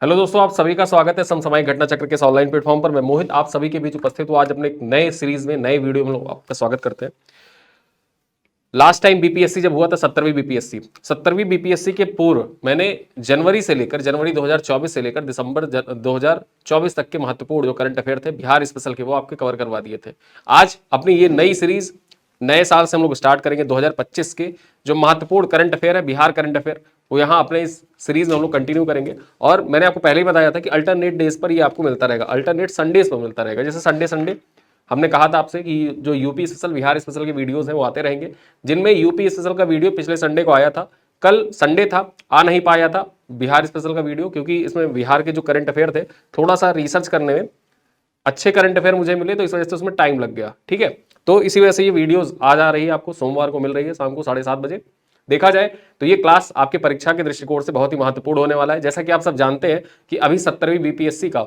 Hello दोस्तों, आप सभी का स्वागत है समसामयिक घटना चक्र के इस ऑनलाइन प्लेटफॉर्म पर। मैं मोहित आप सभी के बीच उपस्थित हूँ। आज अपने एक नए सीरीज में नए वीडियो में आपका स्वागत करते हैं। लास्ट टाइम बीपीएससी जब हुआ था 17वीं बीपीएससी के पूर्व मैंने जनवरी 2024 से लेकर दिसंबर 2024 तक के महत्वपूर्ण जो करंट अफेयर थे बिहार स्पेशल के, वो आपके कवर करवा दिए थे। आज अपनी ये नई सीरीज नए साल से हम लोग स्टार्ट करेंगे। 2025 के जो महत्वपूर्ण करंट अफेयर है, बिहार करंट अफेयर, वो यहाँ अपने इस सीरीज में हम लोग कंटिन्यू करेंगे। और मैंने आपको पहले ही बताया था कि अल्टरनेट डेज पर ये आपको मिलता रहेगा, अल्टरनेट संडेज पर मिलता रहेगा। जैसे संडे हमने कहा था आपसे कि जो यूपी स्पेशल, बिहार स्पेशल के वीडियोस हैं वो आते रहेंगे, जिनमें यूपी स्पेशल का वीडियो पिछले संडे को आया था। कल संडे था, आ नहीं पाया था बिहार स्पेशल का वीडियो, क्योंकि इसमें बिहार के जो करंट अफेयर थे थोड़ा सा रिसर्च करने में अच्छे करंट अफेयर मुझे मिले, तो इस वजह से उसमें टाइम लग गया। ठीक है, तो इसी वजह से ये वीडियोस आज आ रही है, आपको सोमवार को मिल रही है शाम को 7:30 बजे। देखा जाए तो ये क्लास आपके परीक्षा के दृष्टिकोण से बहुत ही महत्वपूर्ण होने वाला है। जैसा कि आप सब जानते हैं कि अभी 17वीं बीपीएससी का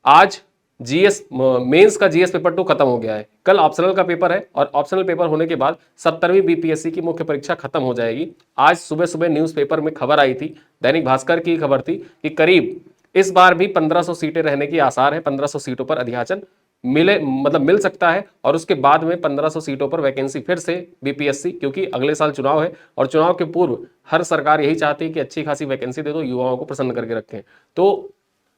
आज जीएस मेंस का जीएस पेपर 2 खत्म हो गया है। कल ऑप्शनल का पेपर है और ऑप्शनल पेपर होने के बाद 17वीं बीपीएससी की मुख्य परीक्षा खत्म हो जाएगी। आज सुबह सुबह न्यूज़पेपर में खबर आई थी, दैनिक भास्कर की खबर थी कि करीब इस बार भी 1500 सीटें रहने की आसार है। 1500 सीटों पर अध्याचन मिल सकता है और उसके बाद में 1500 सीटों पर वैकेंसी फिर से बीपीएससी, क्योंकि अगले साल चुनाव है और चुनाव के पूर्व हर सरकार यही चाहती है कि अच्छी खासी वैकेंसी दे दो, युवाओं को प्रसन्न करके रखें। तो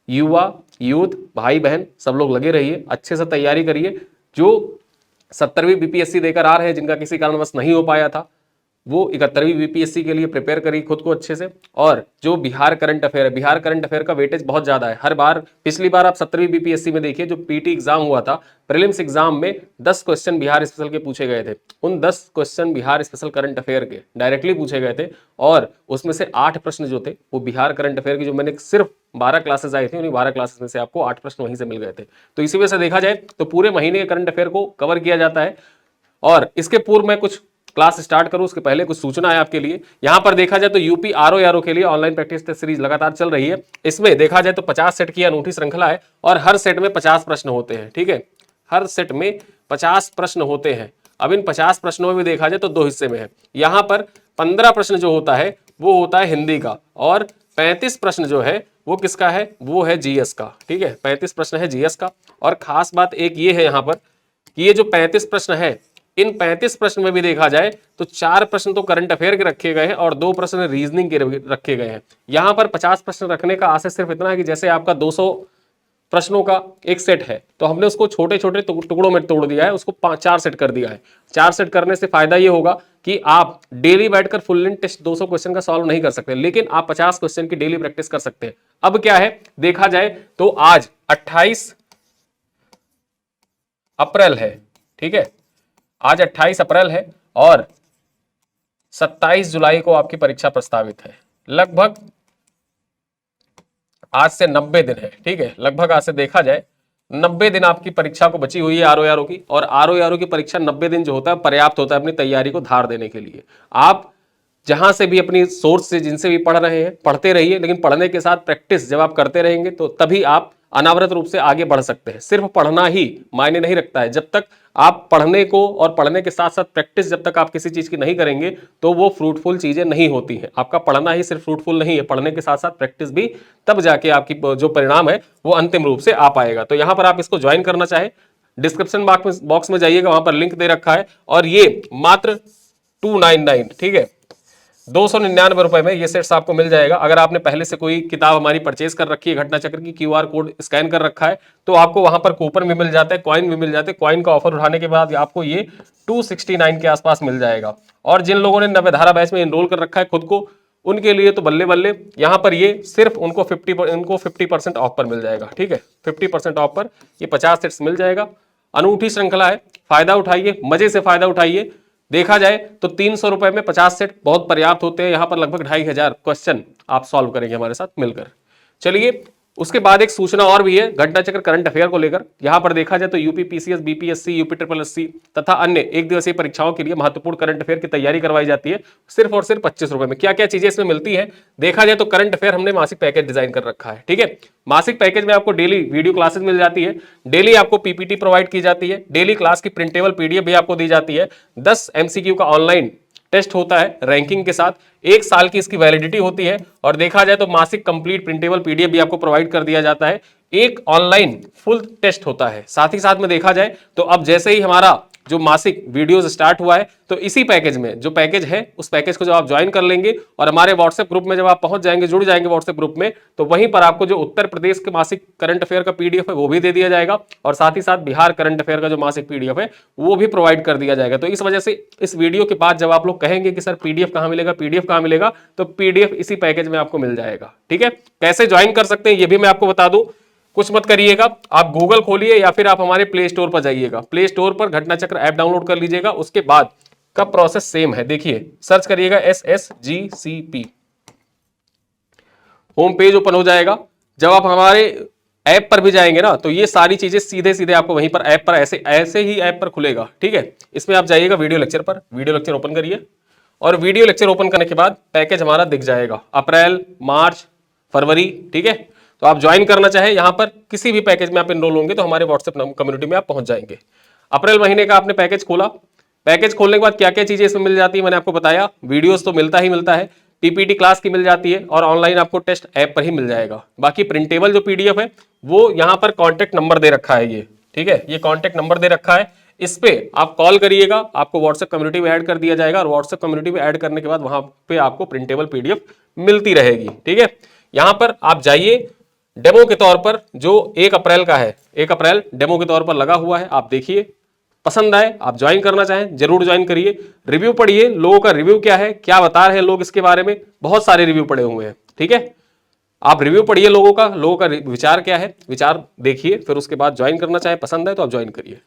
यूथ भाई बहन सब लोग लगे रहिए, अच्छे से तैयारी करिए। जो 17वीं बीपीएससी देकर आ रहे हैं, जिनका किसी कारणवश नहीं हो पाया था, वो 71वीं बीपीएससी के लिए प्रिपेयर करिए खुद को अच्छे से। और जो बिहार करंट अफेयर है, बिहार करंट अफेयर का वेटेज बहुत ज्यादा है। हर बार पिछली बार आप 17वीं बीपीएससी में देखिए, जो पीटी एग्जाम हुआ था, प्रीलिम्स एग्जाम में 10 क्वेश्चन बिहार स्पेशल के पूछे गए थे। उन 10 question Bihar special current affair के डायरेक्टली पूछे गए थे और उसमें से 8 प्रश्न जो थे वो बिहार करंट अफेयर की, जो मैंने सिर्फ 12 क्लासेस आई थी, उन्हीं 12 क्लासेस में से आपको 8 प्रश्न वहीं से मिल गए थे। तो इसी वजह से देखा जाए तो पूरे महीने के करंट अफेयर को कवर किया जाता है। और इसके पूर्व मैं कुछ क्लास स्टार्ट करूं उसके पहले कुछ सूचना है आपके लिए। यहां पर देखा जाए तो यूपी आरओ के लिए ऑनलाइन प्रैक्टिस टेस्ट सीरीज लगातार चल रही है। इसमें देखा जाए तो 50 सेट की अनूठी श्रृंखला है और हर सेट में 50 प्रश्न होते हैं। ठीक है, हर सेट में 50 प्रश्न होते हैं। अब इन 50 प्रश्नों में भी देखा जाए तो 2 हिस्से में है। यहां पर 15 प्रश्न जो होता है वो होता है हिंदी का और 35 प्रश्न जो है वो किसका है, वो है जीएस का। ठीक है, 35 प्रश्न है जीएस का। और खास बात एक ये है यहां पर कि ये जो 35 प्रश्न है, इन 35 प्रश्न में भी देखा जाए तो 4 प्रश्न तो करंट अफेयर के रखे गए हैं और 2 प्रश्न रीजनिंग के रखे गए हैं। यहां पर 50 प्रश्न रखने का आशय सिर्फ इतना है कि जैसे आपका 200 प्रश्नों का एक सेट है तो हमने उसको छोटे छोटे टुकड़ों में तोड़ दिया है, उसको 4 सेट कर दिया है। 4 सेट करने से फायदा ये होगा कि आप डेली बैठकर फुल लेंथ टेस्ट 200 क्वेश्चन का सॉल्व नहीं कर सकते, लेकिन आप 50 क्वेश्चन की डेली प्रैक्टिस कर सकते हैं। अब क्या है देखा जाए तो आज 28 अप्रैल है। ठीक है, आज 28 अप्रैल है और 27 जुलाई को आपकी परीक्षा प्रस्तावित है। लगभग आज से 90 दिन है। ठीक है, लगभग आज से देखा जाए 90 दिन आपकी परीक्षा को बची हुई है आरओ की। और आरओ की परीक्षा 90 दिन जो होता है पर्याप्त होता है अपनी तैयारी को धार देने के लिए। आप जहां से भी अपनी सोर्स से जिनसे भी पढ़ रहे हैं पढ़ते रहिए, लेकिन पढ़ने के साथ प्रैक्टिस जब आप करते रहेंगे तो तभी आप अनावरत रूप से आगे बढ़ सकते हैं। सिर्फ पढ़ना ही मायने नहीं रखता है। जब तक आप पढ़ने को और पढ़ने के साथ साथ प्रैक्टिस जब तक आप किसी चीज की नहीं करेंगे तो वो फ्रूटफुल चीजें नहीं होती हैं। आपका पढ़ना ही सिर्फ फ्रूटफुल नहीं है, पढ़ने के साथ साथ प्रैक्टिस भी, तब जाके आपकी जो परिणाम है वो अंतिम रूप से आ पाएगा। तो यहां पर आप इसको ज्वाइन करना चाहे डिस्क्रिप्शन बॉक्स में जाइएगा, वहां पर लिंक दे रखा है और ये मात्र 299, ठीक है, 299 रुपए में ये सेट्स आपको मिल जाएगा। अगर आपने पहले से कोई किताब हमारी परचेज कर रखी है, घटना चक्र की, क्यूआर कोड स्कैन कर रखा है, तो आपको वहां पर कूपन भी मिल जाता है, कॉइन भी मिल जाते हैं। कॉइन का ऑफर उठाने के बाद आपको ये 269 के आसपास मिल जाएगा। और जिन लोगों ने नव्य धारा बैच में एनरोल कर रखा है खुद को, उनके लिए तो बल्ले बल्ले, यहां पर ये सिर्फ उनको 50% ऑफ पर मिल जाएगा। ठीक है, 50% ऑफ पर ये 50 सेट्स मिल जाएगा। अनूठी श्रृंखला है, फायदा उठाइए, मजे से फायदा उठाइए। देखा जाए तो 300 रुपए में 50 सेट बहुत पर्याप्त होते हैं। यहां पर लगभग 2500 क्वेश्चन आप सॉल्व करेंगे हमारे साथ मिलकर। चलिए, उसके बाद एक सूचना और भी है घटना चक्र करंट अफेयर को लेकर। यहां पर देखा जाए तो UP PCS, BPSC, UP triple SC तथा अन्य एक दिवसीय परीक्षाओं के लिए महत्वपूर्ण करंट अफेयर की तैयारी करवाई जाती है सिर्फ और सिर्फ 25 रुपए में। क्या क्या चीजें इसमें मिलती है देखा जाए तो करंट अफेयर हमने मासिक पैकेज डिजाइन कर रखा है। ठीक है, मासिक पैकेज में आपको डेली वीडियो क्लासेस मिल जाती है, डेली आपको पीपीटी प्रोवाइड की जाती है, डेली क्लास की प्रिंटेबल पीडीएफ भी आपको दी जाती है, 10 एमसीक्यू का ऑनलाइन टेस्ट होता है रैंकिंग के साथ, 1 साल की इसकी वैलिडिटी होती है। और देखा जाए तो मासिक कंप्लीट प्रिंटेबल पीडीएफ भी आपको प्रोवाइड कर दिया जाता है। एक ऑनलाइन फुल टेस्ट होता है। साथ ही साथ में देखा जाए तो अब जैसे ही हमारा जो मासिक वीडियोस स्टार्ट हुआ है, तो इसी पैकेज में जो पैकेज है उस पैकेज को जब आप ज्वाइन कर लेंगे और हमारे व्हाट्सएप ग्रुप में जब आप पहुंच जाएंगे, जुड़ जाएंगे व्हाट्सएप ग्रुप में, तो वहीं पर आपको जो उत्तर प्रदेश के मासिक करंट अफेयर का पीडीएफ है वो भी दे दिया जाएगा और साथ ही साथ बिहार करंट अफेयर का जो मासिक पीडीएफ है वो भी प्रोवाइड कर दिया जाएगा। तो इस वजह से इस वीडियो के बाद जब आप लोग कहेंगे कि सर पीडीएफ कहां मिलेगा, पीडीएफ कहां मिलेगा, तो पीडीएफ इसी पैकेज में आपको मिल जाएगा। ठीक है, कैसे ज्वाइन कर सकते हैं ये भी मैं आपको बता दूं। कुछ मत करिएगा, आप गूगल खोलिए या फिर आप हमारे प्ले स्टोर पर जाइएगा, प्ले स्टोर पर घटना चक्र ऐप डाउनलोड कर लीजिएगा। उसके बाद का प्रोसेस सेम है, देखिए सर्च करिएगा SSGCP, होम पेज ओपन हो जाएगा। जब आप हमारे ऐप पर भी जाएंगे ना, तो ये सारी चीजें सीधे सीधे आपको वहीं पर ऐप पर ऐसे ही ऐप पर खुलेगा। ठीक है, इसमें आप जाइएगा वीडियो लेक्चर पर, वीडियो लेक्चर ओपन करिए और वीडियो लेक्चर ओपन करने के बाद पैकेज हमारा दिख जाएगा, अप्रैल, मार्च, फरवरी। ठीक है, तो आप ज्वाइन करना चाहे यहाँ पर किसी भी पैकेज में आप एनरोल होंगे तो हमारे व्हाट्सएप कम्युनिटी में आप पहुंच जाएंगे। अप्रैल महीने का आपने पैकेज खोला, पैकेज खोलने के बाद क्या क्या चीजें इसमें मिल जाती है मैंने आपको बताया। वीडियोस तो मिलता ही मिलता है, पीपीटी क्लास की मिल जाती है और ऑनलाइन आपको टेस्ट ऐप पर ही मिल जाएगा। बाकी प्रिंटेबल जो पीडीएफ है वो यहाँ पर कॉन्टेक्ट नंबर दे रखा है, ये ठीक है, ये कॉन्टेक्ट नंबर दे रखा है, इस पे आप कॉल करिएगा, आपको व्हाट्सएप कम्युनिटी में ऐड कर दिया जाएगा और व्हाट्सएप कम्युनिटी में ऐड करने के बाद वहां पे आपको प्रिंटेबल पीडीएफ मिलती रहेगी। ठीक है, यहां पर आप जाइए, डेमो के तौर पर जो 1 अप्रैल का है, 1 अप्रैल डेमो के तौर पर लगा हुआ है, आप देखिए, पसंद आए, आप ज्वाइन करना चाहें जरूर ज्वाइन करिए। रिव्यू पढ़िए, लोगों का रिव्यू क्या है, क्या बता रहे हैं लोग इसके बारे में, बहुत सारे रिव्यू पड़े हुए हैं। ठीक है, आप रिव्यू पढ़िए, लोगों का विचार क्या है, विचार देखिए, फिर उसके बाद ज्वाइन करना चाहे, पसंद है तो आप ज्वाइन करिए।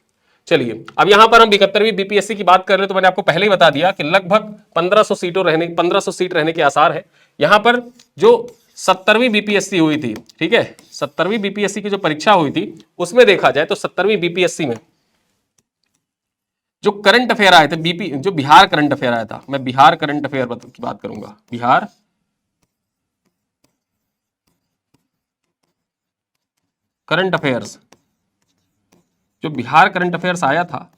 चलिए, अब यहां पर हम 71वीं बीपीएससी की बात कर रहे हैं, तो मैंने आपको पहले ही बता दिया कि लगभग 1500 सीट रहने के आसार है। यहां पर जो 70वीं बीपीएससी हुई थी, ठीक है, 70वीं बीपीएससी की जो परीक्षा हुई थी उसमें देखा जाए तो 70वीं बीपीएससी में जो करंट अफेयर आए थे, जो बिहार करंट अफेयर आया था, मैं बिहार करंट अफेयर की बात करूंगा, बिहार करंट अफेयर्स, जो बिहार करंट अफेयर्स आया था,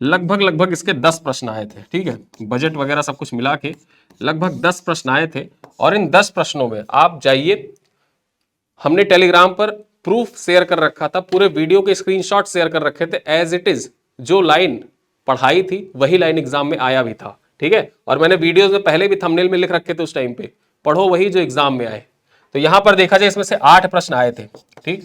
लगभग इसके 10 प्रश्न आए थे। ठीक है, बजट वगैरह सब कुछ मिला के लगभग 10 प्रश्न आए थे और इन 10 प्रश्नों में आप जाइए, हमने टेलीग्राम पर प्रूफ शेयर कर रखा था, पूरे वीडियो के स्क्रीनशॉट शेयर कर रखे थे, एज इट इज जो लाइन पढ़ाई थी वही लाइन एग्जाम में आया भी था। ठीक है, और मैंने वीडियोस में पहले भी थंबनेल में लिख रखे थे उस टाइम पे, पढ़ो वही जो एग्जाम में आए। तो यहां पर देखा जाए इसमें से 8 प्रश्न आए थे। ठीक,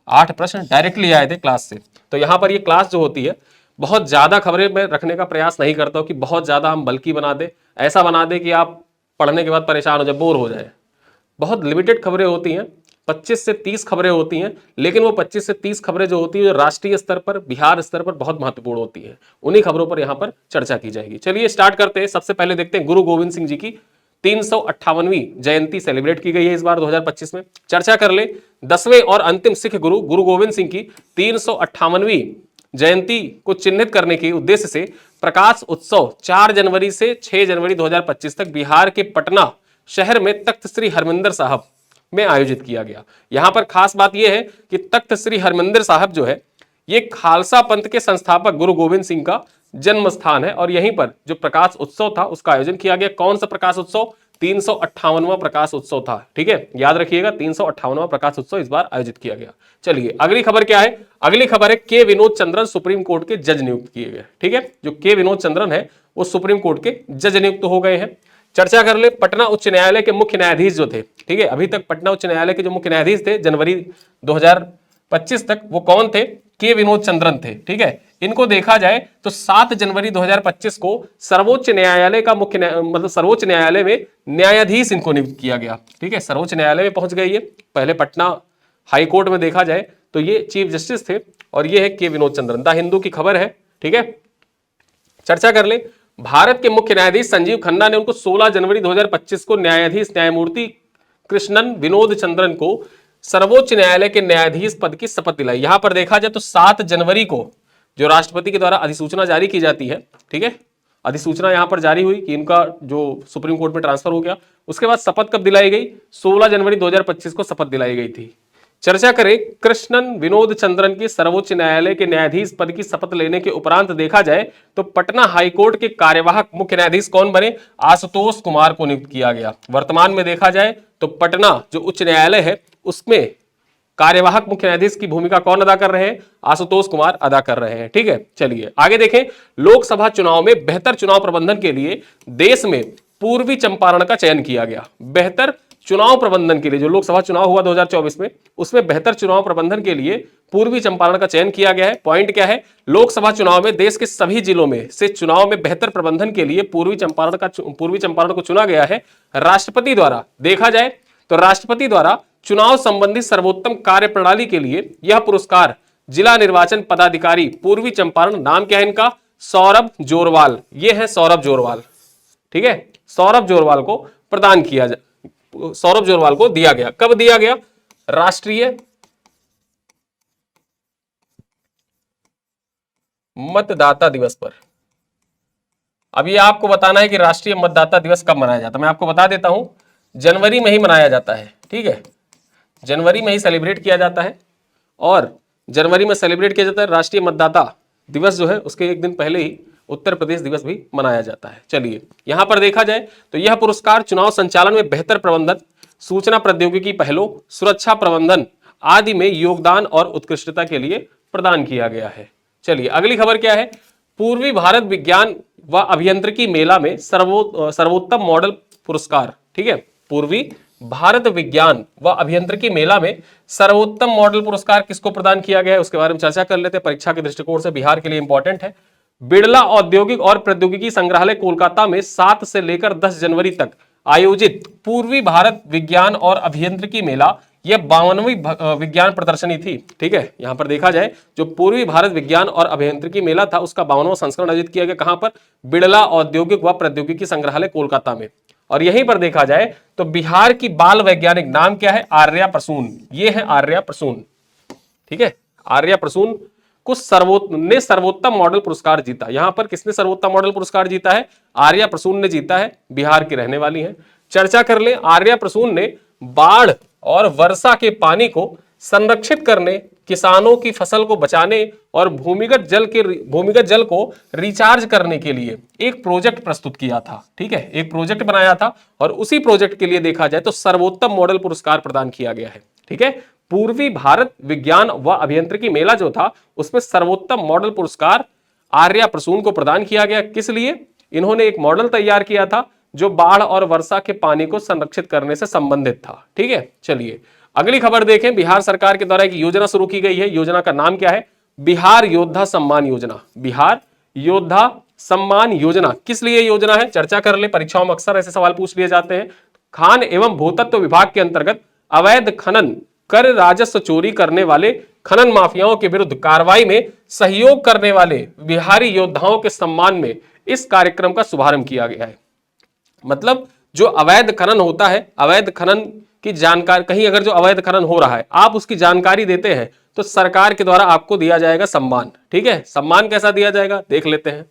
8 प्रश्न डायरेक्टली आए थे क्लास से। तो यहां पर ये क्लास जो होती है, बहुत ज्यादा खबरें मैं रखने का प्रयास नहीं करता हूं कि बहुत ज्यादा हम बल्कि बना दे, ऐसा बना दे कि आप पढ़ने के बाद परेशान हो जाए, बोर हो जाए। बहुत लिमिटेड खबरें होती हैं, 25 से 30 खबरें होती हैं, लेकिन वो 25 से 30 खबरें जो होती है, जो राष्ट्रीय स्तर पर, बिहार स्तर पर बहुत महत्वपूर्ण होती है, उन्हीं खबरों पर यहां पर चर्चा की जाएगी। चलिए स्टार्ट करते हैं। सबसे पहले देखते हैं, गुरु गोविंद सिंह जी की 358वीं जयंती सेलिब्रेट की गई है इस बार 2025 में। चर्चा कर ले, 10वें और अंतिम सिख गुरु गुरु गोविंद सिंह की 358वीं जयंती को चिन्हित करने के उद्देश्य से प्रकाश उत्सव 4 जनवरी से 6 जनवरी 2025 तक बिहार के पटना शहर में तख्त श्री हरमिंदर साहब में आयोजित किया गया। यहां पर खास बात यह है कि तख्त श्री हरमिंदर साहब जो है, ये खालसा पंथ के संस्थापक गुरु गोविंद सिंह का जन्म स्थान है और यहीं पर जो प्रकाश उत्सव था उसका आयोजन किया गया। कौन सा प्रकाश उत्सव? 358वां प्रकाश उत्सव था। ठीक है, याद रखिएगा, 358वां प्रकाश उत्सव इस बार आयोजित किया गया। चलिए अगली खबर क्या है? अगली खबर है के विनोद चंद्रन सुप्रीम कोर्ट के जज नियुक्त किए गए। ठीक है, जो के विनोद चंद्रन है वो सुप्रीम कोर्ट के जज नियुक्त हो गए हैं। चर्चा कर ले, पटना उच्च न्यायालय के मुख्य न्यायाधीश जो थे, ठीक है, अभी तक पटना उच्च न्यायालय के जो मुख्य न्यायाधीश थे जनवरी 2025 तक, वो कौन थे? के विनोद चंद्रन थे। ठीक है, इनको देखा जाए तो 7 जनवरी 2025 को सर्वोच्च न्यायालय का मतलब सर्वोच्च न्यायालय में न्यायाधीश इनको नियुक्त किया गया। ठीक है, सर्वोच्च न्यायालय में पहुंच गए ये। पहले पटना हाई कोर्ट में देखा जाए तो ये चीफ जस्टिस थे और ये है के विनोद चंद्रन। द हिंदू की खबर है। ठीक है, चर्चा कर ले, भारत के मुख्य न्यायाधीश संजीव खन्ना ने उनको 16 जनवरी 2025 को न्यायाधीश न्यायमूर्ति कृष्णन विनोद चंद्रन को सर्वोच्च न्यायालय के न्यायाधीश पद की शपथ दिलाई। यहां पर देखा जाए तो 7 जनवरी को जो राष्ट्रपति के द्वारा अधिसूचना जारी की जाती है, ठीक है, अधिसूचना यहां पर जारी हुई कि इनका जो सुप्रीम कोर्ट में ट्रांसफर हो गया। उसके बाद शपथ कब दिलाई गई? 16 जनवरी 2025 को शपथ दिलाई गई थी। चर्चा करें कृष्णन विनोद चंद्रन की सर्वोच्च न्यायालय के न्यायाधीश पद की शपथ लेने के उपरांत देखा जाए तो पटना हाईकोर्ट के कार्यवाहक मुख्य न्यायाधीश कौन बने? आशुतोष कुमार को नियुक्त किया गया। वर्तमान में देखा जाए तो पटना जो उच्च न्यायालय है उसमें कार्यवाहक मुख्य न्यायाधीश की भूमिका कौन अदा कर रहे हैं? आशुतोष कुमार अदा कर रहे हैं। ठीक है, चलिए आगे देखें। लोकसभा चुनाव में बेहतर चुनाव प्रबंधन के लिए देश में पूर्वी चंपारण का चयन किया गया। बेहतर चुनाव प्रबंधन के लिए जो लोकसभा चुनाव हुआ 2024 में, उसमें बेहतर चुनाव प्रबंधन के लिए पूर्वी चंपारण का चयन किया गया है। पॉइंट क्या है? लोकसभा चुनाव में देश के सभी जिलों में से चुनाव में बेहतर प्रबंधन के लिए पूर्वी चंपारण को चुना गया है राष्ट्रपति द्वारा। देखा जाए तो राष्ट्रपति द्वारा चुनाव संबंधी सर्वोत्तम कार्य प्रणाली के लिए यह पुरस्कार जिला निर्वाचन पदाधिकारी पूर्वी चंपारण, नाम क्या है इनका? सौरभ जोरवाल। ये है सौरभ जोरवाल। ठीक है, सौरभ जोरवाल को प्रदान किया सौरभ जोरवाल को दिया गया। कब दिया गया? राष्ट्रीय मतदाता दिवस पर। अब ये आपको बताना है कि राष्ट्रीय मतदाता दिवस कब मनाया जाता है। मैं आपको बता देता हूं, जनवरी में ही मनाया जाता है। ठीक है, जनवरी में ही सेलिब्रेट किया जाता है और जनवरी में सेलिब्रेट किया जाता है। राष्ट्रीय मतदाता दिवस जो है उसके एक दिन पहले ही उत्तर प्रदेश दिवस भी मनाया जाता है। चलिए यहां पर देखा जाए तो यह पुरस्कार चुनाव संचालन में बेहतर प्रबंधन, सूचना प्रौद्योगिकी पहलों, सुरक्षा प्रबंधन आदि में योगदान और उत्कृष्टता के लिए प्रदान किया गया है। चलिए अगली खबर क्या है? पूर्वी भारत विज्ञान व अभियांत्रिकी मेला में सर्वोत्तम मॉडल पुरस्कार। ठीक है, पूर्वी भारत विज्ञान व अभियांत्रिकी मेला में सर्वोत्तम मॉडल पुरस्कार किसको प्रदान किया गया है उसके बारे में चर्चा कर लेते हैं। परीक्षा के दृष्टिकोण से बिहार के लिए इंपॉर्टेंट है। बिड़ला औद्योगिक और प्रौद्योगिकी संग्रहालय कोलकाता में 7 से लेकर 10 जनवरी तक आयोजित पूर्वी भारत विज्ञान और अभियांत्रिकी मेला, यह 52वीं विज्ञान प्रदर्शनी थी। ठीक है, यहां पर देखा जाए जो पूर्वी भारत विज्ञान और अभियांत्रिकी मेला था उसका 52वां संस्करण आयोजित किया गया। कहां पर? बिड़ला औद्योगिक व प्रौद्योगिकी संग्रहालय कोलकाता में। और यहीं पर देखा जाए तो बिहार की बाल वैज्ञानिक नाम क्या है? आर्या प्रसून। ये है आर्या प्रसून। ठीक है, आर्या प्रसून को सर्वोत्तम मॉडल पुरस्कार जीता। यहां पर किसने सर्वोत्तम मॉडल पुरस्कार जीता है? आर्या प्रसून ने जीता है। बिहार की रहने वाली है। चर्चा कर ले। आर्या प्रसून ने बाढ़ और वर्षा के पानी को संरक्षित करने, किसानों की फसल को बचाने और भूमिगत जल को रिचार्ज करने के लिए एक प्रोजेक्ट प्रस्तुत किया था। ठीक है, एक प्रोजेक्ट बनाया था और उसी प्रोजेक्ट के लिए देखा जाए तो सर्वोत्तम मॉडल पुरस्कार प्रदान किया गया है। ठीक है, पूर्वी भारत विज्ञान व अभियांत्रिकी मेला जो था उसमें सर्वोत्तम मॉडल पुरस्कार आर्या प्रसून को प्रदान किया गया। किस लिए? इन्होंने एक मॉडल तैयार किया था जो बाढ़ और वर्षा के पानी को संरक्षित करने से संबंधित था। ठीक है, चलिए अगली खबर देखें। बिहार सरकार के द्वारा एक योजना शुरू की गई है। योजना का नाम क्या है? बिहार योद्धा सम्मान योजना। बिहार योद्धा सम्मान योजना किस लिए योजना है? चर्चा कर ले। परीक्षाओं में अक्सर ऐसे सवाल पूछ लिए जाते हैं। खान एवं भूतत्व विभाग के अंतर्गत अवैध खनन कर राजस्व चोरी करने वाले खनन माफियाओं के विरुद्ध कार्रवाई में सहयोग करने वाले बिहारी योद्धाओं के सम्मान में इस कार्यक्रम का शुभारंभ किया गया है। मतलब जो अवैध खनन होता है, अवैध खनन की जानकारी, कहीं अगर जो अवैध खनन हो रहा है आप उसकी जानकारी देते हैं तो सरकार के द्वारा आपको दिया जाएगा सम्मान। ठीक है, सम्मान कैसा दिया जाएगा देख लेते हैं।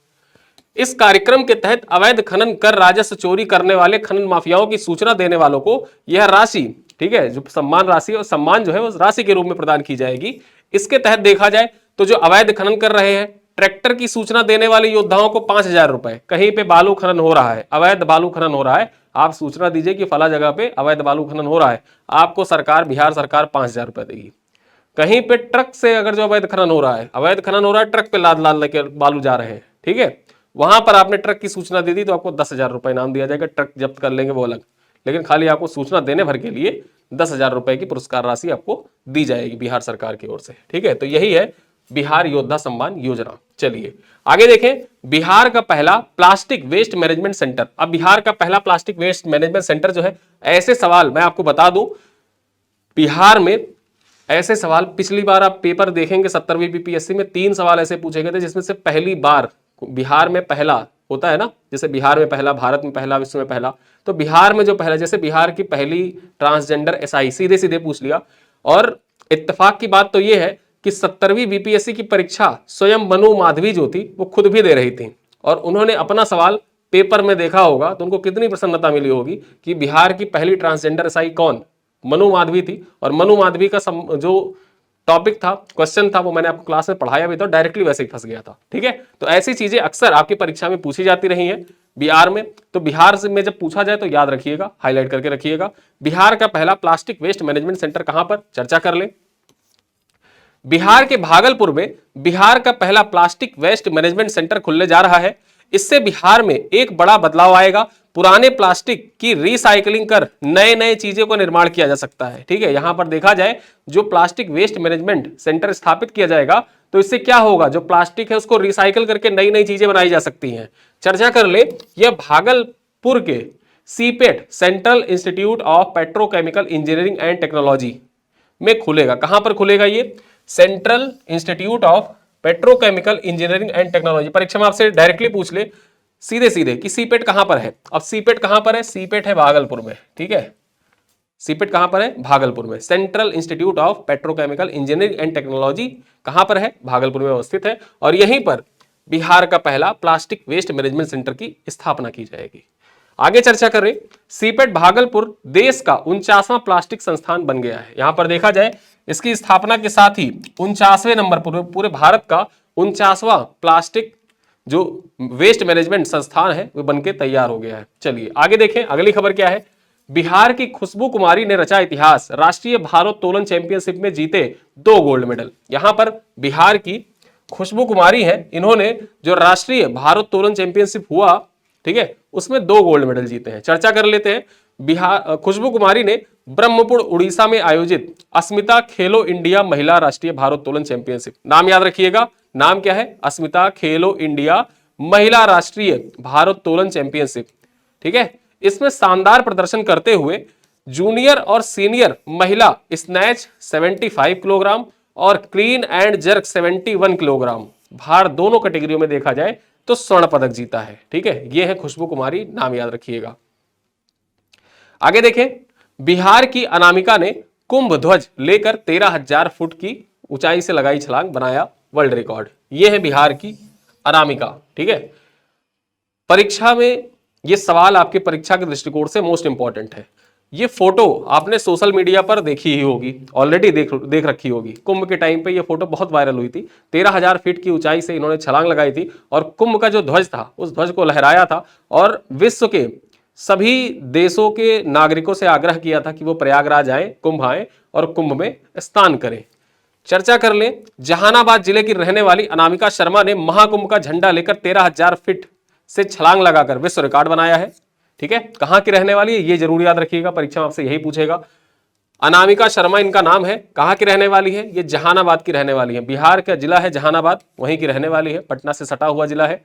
इस कार्यक्रम के तहत अवैध खनन कर राजस्व चोरी करने वाले खनन माफियाओं की सूचना देने वालों को यह राशि, ठीक है, जो सम्मान राशि और सम्मान जो है वो राशि के रूप में प्रदान की जाएगी। इसके तहत देखा जाए तो जो अवैध खनन कर रहे हैं, ट्रैक्टर की सूचना देने वाले योद्धाओं को 5,000 रुपए। कहीं पे बालू खनन हो रहा है, अवैध बालू खनन हो रहा है, आप सूचना दीजिए कि फला जगह पे अवैध बालू खनन हो रहा है, आपको सरकार, बिहार सरकार 5,000 रुपए देगी। कहीं पे ट्रक से अगर जो अवैध खनन हो रहा है, अवैध खनन हो रहा है, ट्रक पे लाद लाद लेके बालू जा रहे हैं, ठीक है, वहां पर आपने ट्रक की सूचना दे दी तो आपको 10,000 रुपए इनाम दिया जाएगा। ट्रक जब्त कर लेंगे वो अलग, लेकिन खाली आपको सूचना देने भर के लिए 10,000 रुपए की पुरस्कार राशि आपको दी जाएगी बिहार सरकार की ओर से। ठीक है, तो यही है बिहार योद्धा सम्मान योजना। चलिए आगे देखें। बिहार का पहला प्लास्टिक वेस्ट मैनेजमेंट सेंटर। अब बिहार का पहला प्लास्टिक वेस्ट मैनेजमेंट सेंटर जो है, ऐसे सवाल मैं आपको बता दूं, बिहार में ऐसे सवाल पिछली बार आप पेपर देखेंगे 70वीं बीपीएससी में 3 सवाल ऐसे पूछे गए थे जिसमें से पहली बार बिहार में पहला होता है ना, जैसे बिहार में पहला, भारत में पहला, विश्व में पहला, तो बिहार में जो पहला, जैसे बिहार की पहली ट्रांसजेंडर एसआई, सीधे सीधे पूछ लिया। और इत्तेफाक की बात तो यह है कि 70वीं बीपीएससी की परीक्षा स्वयं मनु माधवी जो थी वो खुद भी दे रही थी और उन्होंने अपना सवाल पेपर में देखा होगा तो उनको कितनी प्रसन्नता मिली होगी कि बिहार की पहली ट्रांसजेंडर एसआई कौन, मनु माधवी थी, और मनु माधवी का जो टॉपिक था, क्वेश्चन था, वो मैंने आपको क्लास में पढ़ाया भी था, डायरेक्टली वैसे ही फंस गया था। ठीक है, तो ऐसी चीजें अक्सर आपकी परीक्षा में पूछी जाती रही हैं बिहार में। तो बिहार से में जब पूछा जाए तो याद रखिएगा, हाईलाइट करके रखिएगा। बिहार का पहला प्लास्टिक वेस्ट मैनेजमेंट सेंटर कहां पर, चर्चा कर ले। बिहार के भागलपुर में बिहार का पहला प्लास्टिक वेस्ट मैनेजमेंट सेंटर खुलने जा रहा है। इससे बिहार में एक बड़ा बदलाव आएगा। पुराने प्लास्टिक की रिसाइकलिंग कर नए नए चीजों का निर्माण किया जा सकता है। ठीक है, यहां पर देखा जाए जो प्लास्टिक वेस्ट मैनेजमेंट सेंटर स्थापित किया जाएगा तो इससे क्या होगा, जो प्लास्टिक है उसको रिसाइकल करके नई नई चीजें बनाई जा सकती हैं। चर्चा कर ले, यह भागलपुर के CIPET central institute of petrochemical engineering and technology में खुलेगा। कहां पर खुलेगा ये, central institute of petrochemical engineering and technology. परीक्षा में आपसे डायरेक्टली पूछ ले सीधे सीधे कि सीपेट कहां पर है। अब सीपेट कहां पर है, सीपेट है भागलपुर में। ठीक है, सीपेट कहां पर है, भागलपुर में। Central institute of petrochemical engineering and technology कहां पर है, भागलपुर में अवस्थित है। और यहीं पर बिहार का पहला प्लास्टिक वेस्ट मैनेजमेंट सेंटर की स्थापना की जाएगी। आगे चर्चा करें, सीपेट भागलपुर देश का 49वां प्लास्टिक संस्थान बन गया है। यहां पर देखा जाए इसकी स्थापना के साथ ही 49वें नंबर पर पूरे भारत का 49वां प्लास्टिक जो वेस्ट मैनेजमेंट संस्थान है वो बनके तैयार हो गया है। चलिए आगे देखें, अगली खबर क्या है। बिहार की खुशबू कुमारी ने रचा इतिहास, राष्ट्रीय भारोत्तोलन चैंपियनशिप में जीते 2 गोल्ड मेडल। यहां पर बिहार की खुशबू कुमारी है, इन्होंने जो राष्ट्रीय भारोत्तोलन चैंपियनशिप हुआ, ठीक है, उसमें 2 गोल्ड मेडल जीते हैं। चर्चा कर लेते हैं। बिहार खुशबू कुमारी ने ब्रह्मपुर उड़ीसा में आयोजित अस्मिता खेलो इंडिया महिला राष्ट्रीय भारोत्तोलन चैंपियनशिप, नाम याद रखिएगा, नाम क्या है, अस्मिता खेलो इंडिया महिला राष्ट्रीय भारोत्तोलन चैंपियनशिप। ठीक है, इसमें शानदार प्रदर्शन करते हुए जूनियर और सीनियर महिला स्नैच 75 किलोग्राम और क्लीन एंड जर्क 71 किलोग्राम भार दोनों कैटेगरियों में देखा जाए तो स्वर्ण पदक जीता है। ठीक है, यह है खुशबू कुमारी, नाम याद रखिएगा। आगे देखें, बिहार की अनामिका ने कुंभ ध्वज लेकर 13,000 फुट की ऊंचाई से लगाई छलांग, बनाया वर्ल्ड रिकॉर्ड। यह है बिहार की अनामिका। ठीक है, परीक्षा में यह सवाल आपके परीक्षा के दृष्टिकोण से मोस्ट इंपॉर्टेंट है। ये फोटो आपने सोशल मीडिया पर देखी ही होगी, ऑलरेडी देख रखी होगी। कुंभ के टाइम पे ये फोटो बहुत वायरल हुई थी। 13,000 फीट की ऊंचाई से इन्होंने छलांग लगाई थी और कुंभ का जो ध्वज था उस ध्वज को लहराया था और विश्व के सभी देशों के नागरिकों से आग्रह किया था कि वो प्रयागराज आए, कुंभ आए और कुंभ में स्नान करें। चर्चा कर लें, जहानाबाद जिले की रहने वाली अनामिका शर्मा ने महाकुंभ का झंडा लेकर 13,000 फीट से छलांग लगाकर विश्व रिकॉर्ड बनाया है। ठीक है, कहां की रहने वाली है ये जरूर याद रखिएगा, परीक्षा में आपसे यही पूछेगा। अनामिका शर्मा इनका नाम है, कहां की रहने वाली है, ये जहानाबाद की रहने वाली है। बिहार का जिला है जहानाबाद, वहीं की रहने वाली है, पटना से सटा हुआ जिला है।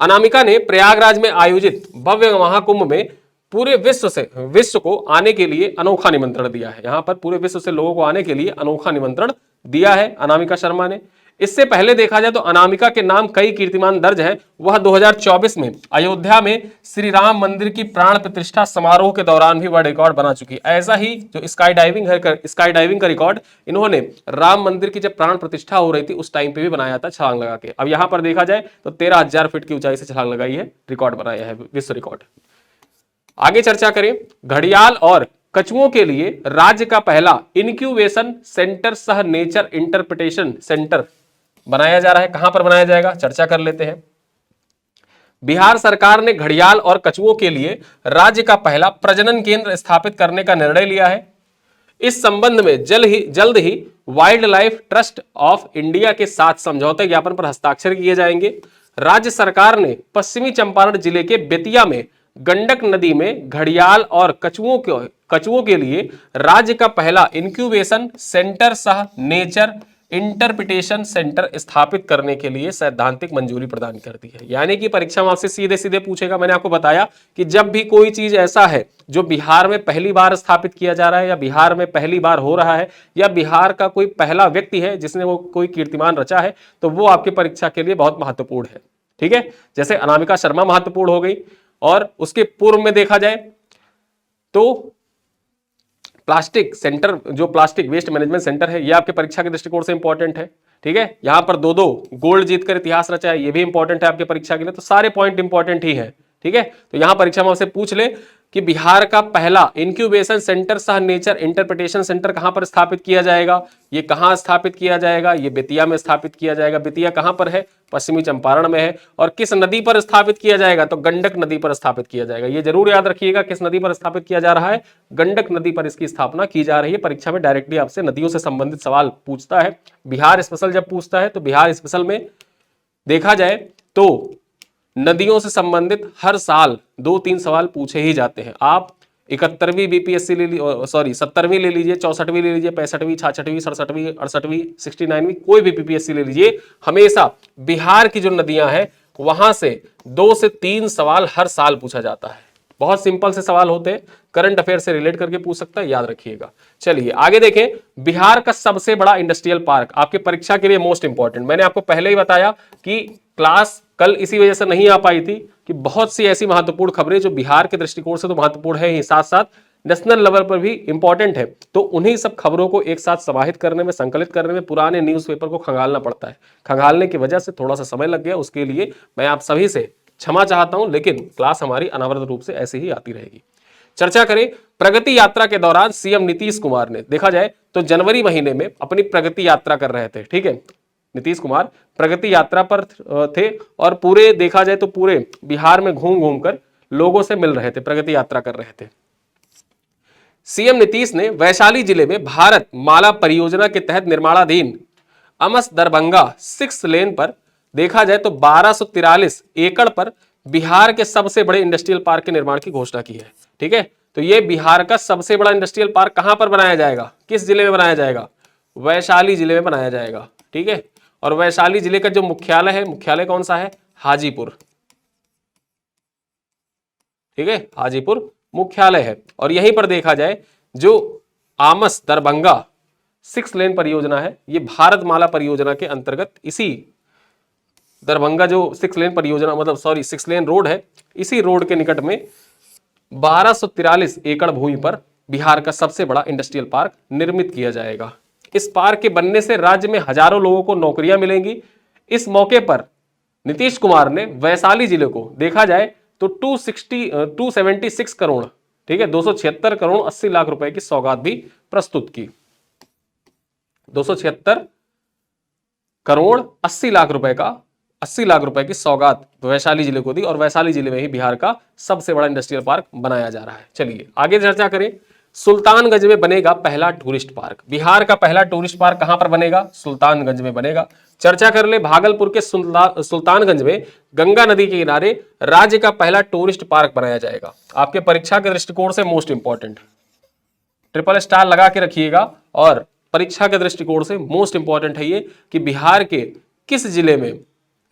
अनामिका ने प्रयागराज में आयोजित भव्य महाकुंभ में पूरे विश्व को आने के लिए अनोखा निमंत्रण दिया है। यहां पर पूरे विश्व से लोगों को आने के लिए अनोखा निमंत्रण दिया है अनामिका शर्मा ने। इससे पहले देखा जाए तो अनामिका के नाम कई कीर्तिमान दर्ज हैं। वह 2024 में अयोध्या में श्री राम मंदिर की प्राण प्रतिष्ठा समारोह के दौरान भी वह रिकॉर्ड बना चुकी है। ऐसा ही जो स्काई डाइविंग का रिकॉर्ड इन्होंने राम मंदिर की जब प्राण प्रतिष्ठा हो रही थी उस टाइम पे भी बनाया था छलांग लगा के। अब यहां पर देखा जाए तो 13,000 फीट की ऊंचाई से छलांग लगाई है, रिकॉर्ड बनाया है, विश्व रिकॉर्ड। आगे चर्चा करें, घड़ियाल और कछुओं के लिए राज्य का पहला इनक्यूबेशन सेंटर सह नेचर इंटरप्रिटेशन सेंटर बनाया जा रहा है। कहां पर बनाया जाएगा, चर्चा कर लेते हैं। बिहार सरकार ने घड़ियाल और कछुओं के लिए राज्य का पहला प्रजनन केंद्र स्थापित करने का निर्णय लिया है। इस संबंध में जल्द ही Wildlife Trust of India के साथ समझौते ज्ञापन पर हस्ताक्षर किए जाएंगे। राज्य सरकार ने पश्चिमी चंपारण जिले के बेतिया में गंडक नदी में घड़ियाल और कछुओं के लिए राज्य का पहला इंक्यूबेशन सेंटर सह नेचर इंटरप्रिटेशन सेंटर स्थापित करने के लिए सैद्धांतिक मंजूरी प्रदान कर दी है। यानी कि परीक्षा में आपसे सीधे सीधे पूछेगा, मैंने आपको बताया कि जब भी कोई चीज ऐसा है जो बिहार में पहली बार स्थापित किया जा रहा है या बिहार में पहली बार हो रहा है या बिहार का कोई पहला व्यक्ति है जिसने वो कोई कीर्तिमान रचा है तो वो आपकी परीक्षा के लिए बहुत महत्वपूर्ण है। ठीक है, जैसे अनामिका शर्मा महत्वपूर्ण हो गई और उसके पूर्व में देखा जाए तो प्लास्टिक सेंटर, जो प्लास्टिक वेस्ट मैनेजमेंट सेंटर है, ये आपके परीक्षा के दृष्टिकोण से इंपॉर्टेंट है। ठीक है, यहां पर 2 गोल्ड जीतकर इतिहास रचा है, ये भी इंपॉर्टेंट है आपके परीक्षा के लिए। तो सारे पॉइंट इंपॉर्टेंट ही है। ठीक है, तो यहां परीक्षा में आपसे पूछ ले कि बिहार का पहला इंक्यूबेशन सेंटर सह नेचर इंटरप्रिटेशन सेंटर कहां पर स्थापित किया जाएगा? ये कहां स्थापित किया जाएगा? ये बेतिया में स्थापित किया जाएगा। बेतिया कहां पर है? पश्चिमी चंपारण में है। और किस नदी पर स्थापित किया जाएगा? तो गंडक नदी पर स्थापित किया जाएगा। ये जरूर याद रखिएगा, किस नदी पर स्थापित किया जा रहा है? गंडक नदी पर इसकी स्थापना की जा रही है। परीक्षा में डायरेक्टली आपसे नदियों से संबंधित सवाल पूछता है। बिहार स्पेशल जब पूछता है तो बिहार स्पेशल में देखा जाए तो नदियों से संबंधित हर साल 2-3 सवाल पूछे ही जाते हैं। आप 71वीं बीपीएससी ले लीजिए, सॉरी 70वीं ले लीजिए, 64वीं ले लीजिए, 65वीं, 66वीं, 67वीं, 68वीं, 69वीं, कोई भी बीपीएससी ले लीजिए, हमेशा बिहार की जो नदियां हैं वहां से 2 से 3 सवाल हर साल पूछा जाता है। बहुत सिंपल से सवाल होते हैं, करंट अफेयर से रिलेट करके पूछ सकता है, याद रखिएगा। चलिए आगे देखें, बिहार का सबसे बड़ा इंडस्ट्रियल पार्क आपके परीक्षा के लिए मोस्ट इंपॉर्टेंट। मैंने आपको पहले ही बताया कि क्लास कल इसी वजह से नहीं आ पाई थी कि बहुत सी ऐसी महत्वपूर्ण खबरें जो बिहार के दृष्टिकोण से तो महत्वपूर्ण है ही, साथ साथ नेशनल लेवल पर भी इंपॉर्टेंट है। तो उन्हीं सब खबरों को एक साथ समाहित करने में, संकलित करने में पुराने न्यूज़पेपर को खंगालना पड़ता है। खंगालने की वजह से थोड़ा सा समय लग गया, उसके लिए मैं आप सभी से क्षमा चाहता हूं, लेकिन क्लास हमारी अनावृत रूप से ऐसे ही आती रहेगी। चर्चा करें, प्रगति यात्रा के दौरान सीएम नीतीश कुमार ने देखा जाए तो जनवरी महीने में अपनी प्रगति यात्रा कर रहे थे। ठीक है, नीतीश कुमार प्रगति यात्रा पर थे और पूरे देखा जाए तो पूरे बिहार में घूम घूम कर लोगों से मिल रहे थे, प्रगति यात्रा कर रहे थे। सीएम नीतीश ने वैशाली जिले में भारत माला परियोजना के तहत निर्माणाधीन अमस दरभंगा 6 लेन पर देखा जाए तो 1243 एकड़ पर बिहार के सबसे बड़े इंडस्ट्रियल पार्क के निर्माण की घोषणा की है। ठीक है, तो ये बिहार का सबसे बड़ा इंडस्ट्रियल पार्क कहां पर बनाया जाएगा? किस जिले में बनाया जाएगा? वैशाली जिले में बनाया जाएगा। ठीक है, और वैशाली जिले का जो मुख्यालय है, मुख्यालय कौन सा है? हाजीपुर। ठीक है, हाजीपुर मुख्यालय है। और यहीं पर देखा जाए जो आमस दरभंगा 6 लेन परियोजना है, ये भारत माला परियोजना के अंतर्गत इसी दरभंगा जो 6 लेन परियोजना मतलब सॉरी 6 लेन रोड है, इसी रोड के निकट में 1243 एकड़ भूमि पर बिहार का सबसे बड़ा इंडस्ट्रियल पार्क निर्मित किया जाएगा। इस पार्क के बनने से राज्य में हजारों लोगों को नौकरियां मिलेंगी। इस मौके पर नीतीश कुमार ने वैशाली जिले को देखा जाए तो 276 करोड़, ठीक है, 276 करोड़ 80 लाख रुपए की सौगात भी प्रस्तुत की। 276 करोड़ 80 लाख रुपए का 80 लाख रुपए की सौगात वैशाली जिले को दी और वैशाली जिले में ही बिहार का सबसे बड़ा इंडस्ट्रियल पार्क बनाया जा रहा है। चलिए आगे चर्चा करें, सुल्तानगंज में बनेगा पहला टूरिस्ट पार्क। बिहार का पहला टूरिस्ट पार्क कहां पर बनेगा? सुल्तानगंज में बनेगा। चर्चा कर ले, भागलपुर के सुल्तानगंज में गंगा नदी के किनारे राज्य का पहला टूरिस्ट पार्क बनाया जाएगा। आपके परीक्षा के दृष्टिकोण से मोस्ट इंपॉर्टेंट, ट्रिपल स्टार लगा के रखिएगा। और परीक्षा के दृष्टिकोण से मोस्ट इंपॉर्टेंट है ये कि बिहार के किस जिले में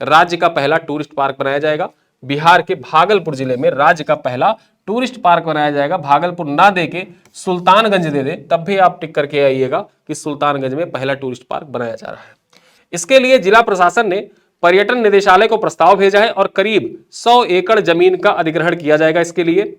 राज्य का पहला टूरिस्ट पार्क बनाया जाएगा? बिहार के भागलपुर जिले में राज्य का पहला टूरिस्ट पार्क बनाया जाएगा। भागलपुर ना देके सुल्तानगंज दे दे तब भी आप टिक करके आइएगा कि सुल्तानगंज में पहला टूरिस्ट पार्क बनाया जा रहा है। इसके लिए जिला प्रशासन ने पर्यटन निदेशालय को प्रस्ताव भेजा है और करीब 100 एकड़ जमीन का अधिग्रहण किया जाएगा। इसके लिए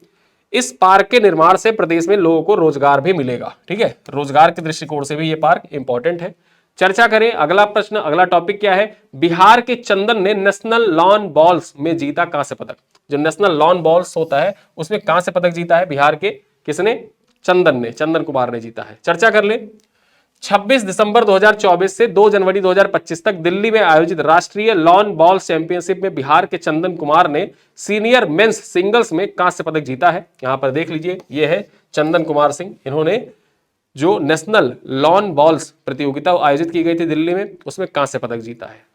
इस पार्क के निर्माण से प्रदेश में लोगों को रोजगार भी मिलेगा। ठीक है, रोजगार के दृष्टिकोण से भी ये पार्क इंपॉर्टेंट है। चर्चा करें, अगला प्रश्न, अगला टॉपिक क्या है? बिहार के चंदन ने नेशनल लॉन बॉल्स में जीता कांस्य पदक। जो नेशनल लॉन बॉल्स होता है उसमें कांस्य पदक जीता है बिहार के किसने? चंदन ने, चंदन कुमार ने जीता है। चर्चा कर ले, 26 दिसंबर 2024 से 2 जनवरी 2025 तक दिल्ली में आयोजित राष्ट्रीय लॉन बॉल चैंपियनशिप में बिहार के चंदन कुमार ने सीनियर मेंस सिंगल्स में कांस्य पदक जीता है। यहां पर देख लीजिए, ये है चंदन कुमार सिंह। इन्होंने जो नेशनल लॉन बॉल्स प्रतियोगिता आयोजित की गई थी दिल्ली में, उसमें कांस्य पदक जीता है।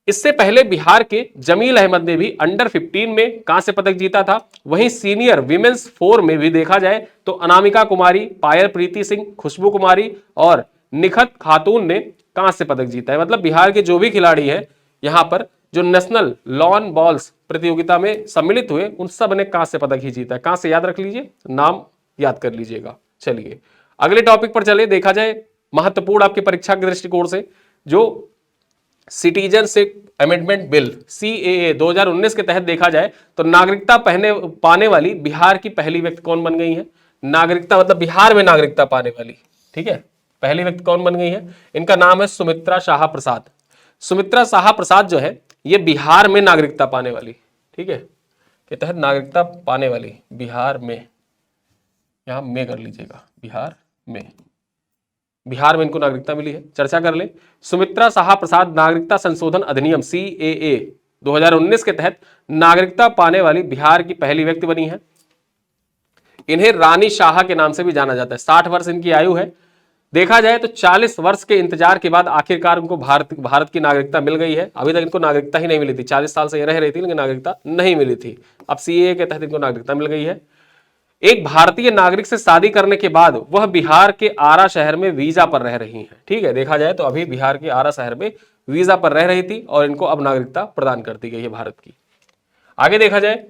इससे पहले बिहार के जमील अहमद ने भी अंडर 15 में कांस्य पदक जीता था। वहीं सीनियर विमेंस 4 में भी देखा जाए तो अनामिका कुमारी, पायल प्रीति सिंह, खुशबू कुमारी और निखत खातून ने कांस्य पदक जीता है। मतलब बिहार के जो भी खिलाड़ी हैं यहां पर जो नेशनल लॉन बॉल्स प्रतियोगिता में सम्मिलित हुए, उन सब ने कांस्य पदक ही जीता है। कांस्य याद रख लीजिए, नाम याद कर लीजिएगा। चलिए अगले टॉपिक पर चले, देखा जाए महत्वपूर्ण आपकी परीक्षा के दृष्टिकोण से जो सिटीजनशिप अमेंडमेंट बिल CAA 2019 के तहत देखा जाए तो नागरिकता पाने वाली बिहार की पहली व्यक्ति कौन बन गई है? नागरिकता मतलब बिहार में नागरिकता पाने वाली, ठीक है, पहली व्यक्ति कौन बन गई है? इनका नाम है सुमित्रा शाह प्रसाद। सुमित्रा शाह प्रसाद जो है ये बिहार में नागरिकता पाने वाली, ठीक है, के तहत नागरिकता पाने वाली, बिहार में, यहां में कर लीजिएगा, बिहार में इनको नागरिकता मिली है। चर्चा कर ले। सुमित्रा शाह प्रसाद नागरिकता संशोधन अधिनियम CAA 2019 के तहत नागरिकता पाने वाली बिहार की पहली व्यक्ति बनी है। इन्हें रानी शाह के नाम से भी जाना जाता है। 60 वर्ष इनकी आयु है। देखा जाए तो 40 वर्ष के इंतजार के बाद आखिरकार उनको भारत की नागरिकता मिल गई है। अभी तक इनको नागरिकता ही नहीं मिली थी, 40 साल से ये रह रही थी लेकिन नागरिकता नहीं मिली थी। अब CAA के तहत इनको नागरिकता मिल गई है। एक भारतीय नागरिक से शादी करने के बाद वह बिहार के आरा शहर में वीजा पर रह रही हैं। ठीक है, देखा जाए तो अभी बिहार के आरा शहर में वीजा पर रह रही थी और इनको अब नागरिकता प्रदान कर दी गई है भारत की। आगे देखा जाए,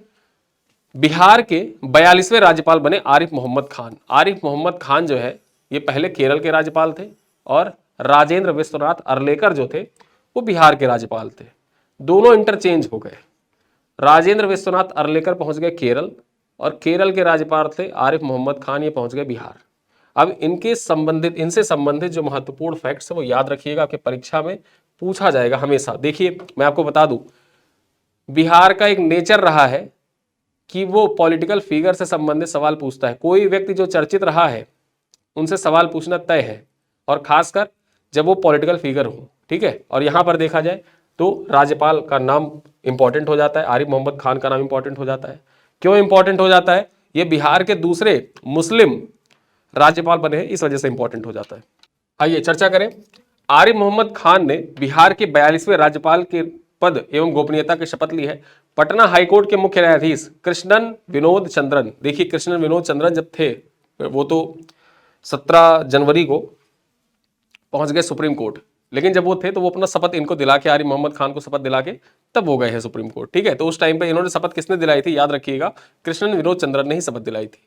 बिहार के 42वें राज्यपाल बने आरिफ मोहम्मद खान। आरिफ मोहम्मद खान जो है ये पहले केरल के राज्यपाल थे और राजेंद्र विश्वनाथ अर्लेकर जो थे वो बिहार के राज्यपाल थे। दोनों इंटरचेंज हो गए। राजेंद्र विश्वनाथ अर्लेकर पहुंच गए केरल और केरल के राज्यपाल थे आरिफ मोहम्मद खान, ये पहुंच गए बिहार। अब इनसे संबंधित जो महत्वपूर्ण फैक्ट्स है वो याद रखिएगा, आपके परीक्षा में पूछा जाएगा हमेशा। देखिए मैं आपको बता दूं, बिहार का एक नेचर रहा है कि वो पॉलिटिकल फिगर से संबंधित सवाल पूछता है। कोई व्यक्ति जो चर्चित रहा है उनसे सवाल पूछना तय है, और खासकर जब वो पॉलिटिकल फिगर हो। ठीक है, और यहां पर देखा जाए तो राज्यपाल का नाम इंपॉर्टेंट हो जाता है, आरिफ मोहम्मद खान का नाम इंपॉर्टेंट हो जाता है। क्यों इंपॉर्टेंट हो जाता है? ये बिहार के दूसरे मुस्लिम राज्यपाल बने हैं, इस वजह से इंपॉर्टेंट हो जाता है। आइए चर्चा करें। आरिफ मोहम्मद खान ने बिहार के 42वें राज्यपाल के पद एवं गोपनीयता की शपथ ली है। पटना हाईकोर्ट के मुख्य न्यायाधीश कृष्णन विनोद चंद्रन, देखिए कृष्णन विनोद चंद्रन जब थे वो तो 17 जनवरी को पहुंच गए सुप्रीम कोर्ट, लेकिन जब वो थे तो वो अपना शपथ इनको दिला के, आरिफ मोहम्मद खान को शपथ दिला के तब वो गए हैं सुप्रीम कोर्ट। ठीक है, तो उस टाइम पे इन्होंने शपथ किसने दिलाई थी? याद रखिएगा, कृष्णन विनोद चंद्रन ने ही शपथ दिलाई थी।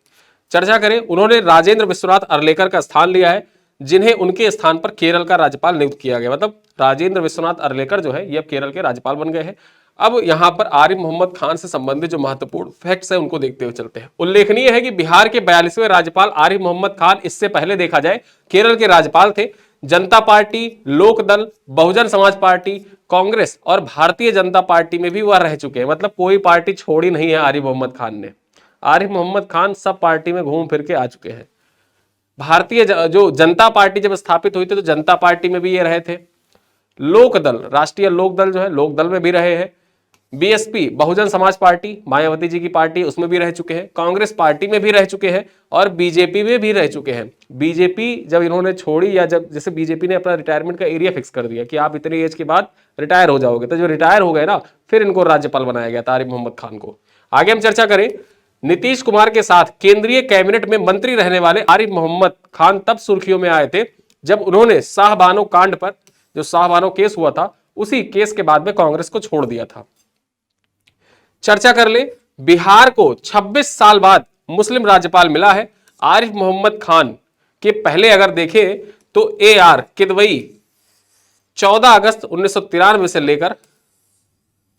चर्चा करें, उन्होंने राजेंद्र विश्वनाथ अर्लेकर का स्थान लिया है, जिन्हें उनके स्थान पर केरल का राज्यपाल नियुक्त किया गया। मतलब राजेंद्र विश्वनाथ अर्लेकर जो है ये अब केरल के राज्यपाल बन गए हैं। अब यहां पर आरिफ मोहम्मद खान से संबंधित जो महत्वपूर्ण फैक्ट्स है उनको देखते हुए चलते हैं। उल्लेखनीय है कि बिहार के 42वें राज्यपाल आरिफ मोहम्मद खान इससे पहले देखा जाए केरल के राज्यपाल थे। जनता पार्टी, लोकदल, बहुजन समाज पार्टी, कांग्रेस और भारतीय जनता पार्टी में भी वह रह चुके हैं। मतलब कोई पार्टी छोड़ी नहीं है आरिफ मोहम्मद खान ने। आरिफ मोहम्मद खान सब पार्टी में घूम फिर के आ चुके हैं। भारतीय जो जनता पार्टी जब स्थापित हुई थी तो जनता पार्टी में भी ये रहे थे। लोकदल, राष्ट्रीय लोकदल जो है लोकदल में भी रहे हैं। BSP, बहुजन समाज पार्टी, मायावती जी की पार्टी, उसमें भी रह चुके हैं। कांग्रेस पार्टी में भी रह चुके हैं और बीजेपी में भी रह चुके हैं। बीजेपी जब इन्होंने छोड़ी, या जब जैसे बीजेपी ने अपना रिटायरमेंट का एरिया फिक्स कर दिया कि आप इतनी एज के बाद रिटायर हो जाओगे, तो जो रिटायर हो गए ना, फिर इनको राज्यपाल बनाया गया था आरिफ मोहम्मद खान को। आगे हम चर्चा करें, नीतीश कुमार के साथ केंद्रीय कैबिनेट में मंत्री रहने वाले आरिफ मोहम्मद खान तब सुर्खियों में आए थे जब उन्होंने शाहबानो कांड पर, जो शाहबानो केस हुआ था, उसी केस के बाद में कांग्रेस को छोड़ दिया था। चर्चा कर ले, बिहार को 26 साल बाद मुस्लिम राज्यपाल मिला है। आरिफ मोहम्मद खान के पहले अगर देखें तो AR किदवई 14 अगस्त 1993 से लेकर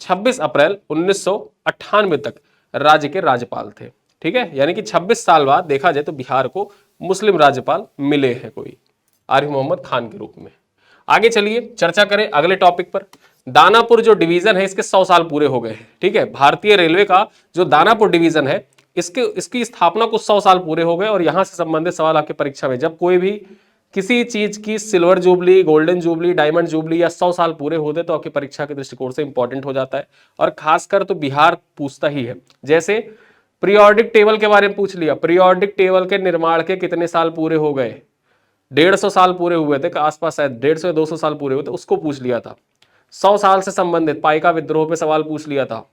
26 अप्रैल 1998 तक राज्य के राज्यपाल थे। ठीक है, यानी कि 26 साल बाद देखा जाए तो बिहार को मुस्लिम राज्यपाल मिले हैं कोई, आरिफ मोहम्मद खान के रूप में। आगे चलिए चर्चा करें अगले टॉपिक पर। दानापुर जो डिवीजन है इसके 100 साल पूरे हो गए हैं। ठीक है, भारतीय रेलवे का जो दानापुर डिवीजन है इसकी स्थापना को 100 साल पूरे हो गए। और यहां से संबंधित सवाल आपके परीक्षा में, जब कोई भी किसी चीज की silver jubilee, golden jubilee, diamond jubilee या 100 साल पूरे होते तो आपकी परीक्षा के दृष्टिकोण से इंपॉर्टेंट हो जाता है। और खासकर तो बिहार पूछता ही है। जैसे पीरियोडिक टेबल के बारे में पूछ लिया, पीरियोडिक टेबल के निर्माण के कितने साल पूरे हो गए? 150 साल पूरे हुए थे आसपास, शायद 150 या 200 साल पूरे हुए थे, उसको पूछ लिया था। 100 साल से संबंधित पाइका विद्रोह पे सवाल पूछ लिया था,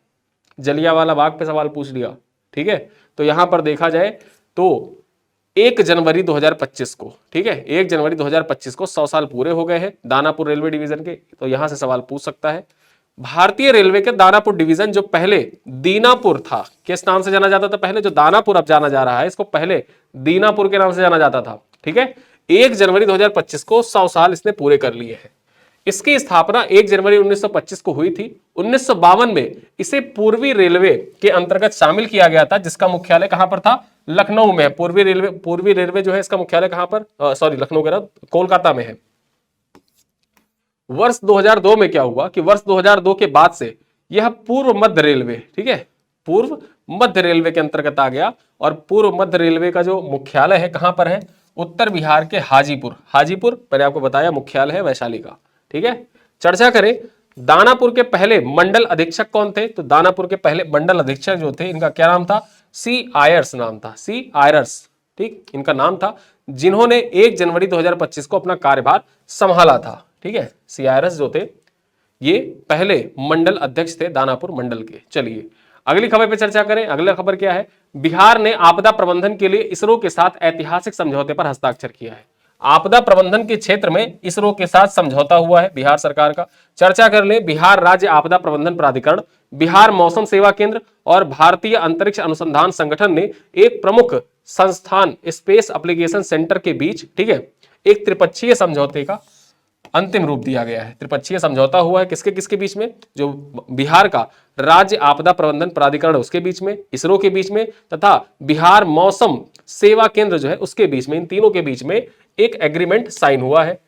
जलियांवाला बाग पे सवाल पूछ लिया। ठीक है, तो यहां पर देखा जाए तो 1 जनवरी 2025 को, ठीक है, 1 जनवरी 2025 को 100 साल पूरे हो गए हैं दानापुर रेलवे डिवीजन के, तो यहां से सवाल पूछ सकता है। भारतीय रेलवे के दानापुर डिवीजन जो पहले दीनापुर था, किस नाम से जाना जाता था पहले? जो दानापुर अब जाना जा रहा है इसको पहले दीनापुर के नाम से जाना जाता था। ठीक है, 1 जनवरी 2025 को 100 साल इसने पूरे कर लिए हैं। इसकी स्थापना 1 जनवरी 1925 को हुई थी। 1952 में इसे पूर्वी रेलवे के अंतर्गत शामिल किया गया था, जिसका मुख्यालय कहां पर था? लखनऊ में। पूर्वी रेलवे जो है इसका मुख्यालय कहां पर, लखनऊ कह रहा, कोलकाता में है। वर्ष 2002 में क्या हुआ कि वर्ष 2002 के बाद से यह पूर्व मध्य रेलवे, ठीक है, पूर्व मध्य रेलवे के अंतर्गत आ गया। और पूर्व मध्य रेलवे का जो मुख्यालय है कहां पर है, उत्तर बिहार के हाजीपुर। हाजीपुर मैंने आपको बताया मुख्यालय है वैशाली का। ठीक है, चर्चा करें दानापुर के पहले मंडल अधीक्षक कौन थे, तो दानापुर के पहले मंडल अधीक्षक जो थे इनका क्या नाम था, सी आयर्स नाम था, सी आयर्स, ठीक इनका नाम था, जिन्होंने 1 जनवरी 2025 को अपना कार्यभार संभाला था। ठीक है, सी आयर्स जो थे ये पहले मंडल अध्यक्ष थे दानापुर मंडल के। चलिए अगली खबर पे चर्चा करें। अगला खबर क्या है, बिहार ने आपदा प्रबंधन के लिए इसरो के साथ ऐतिहासिक समझौते पर हस्ताक्षर किया है। आपदा प्रबंधन के क्षेत्र में इसरो के साथ समझौता हुआ है बिहार सरकार का। चर्चा कर ले, बिहार राज्य आपदा प्रबंधन प्राधिकरण, बिहार मौसम सेवा केंद्र और भारतीय अंतरिक्ष अनुसंधान संगठन ने एक प्रमुख संस्थान स्पेस एप्लीकेशन सेंटर के बीच, ठीक है, एक त्रिपक्षीय समझौते का अंतिम रूप दिया गया है। त्रिपक्षीय समझौता हुआ है किसके किसके बीच में, जो बिहार का राज्य आपदा प्रबंधन प्राधिकरण उसके बीच में, इसरो के बीच में, तथा बिहार मौसम सेवा केंद्र जो है उसके बीच में, इन तीनों के बीच में एक एग्रीमेंट साइन हुआ है।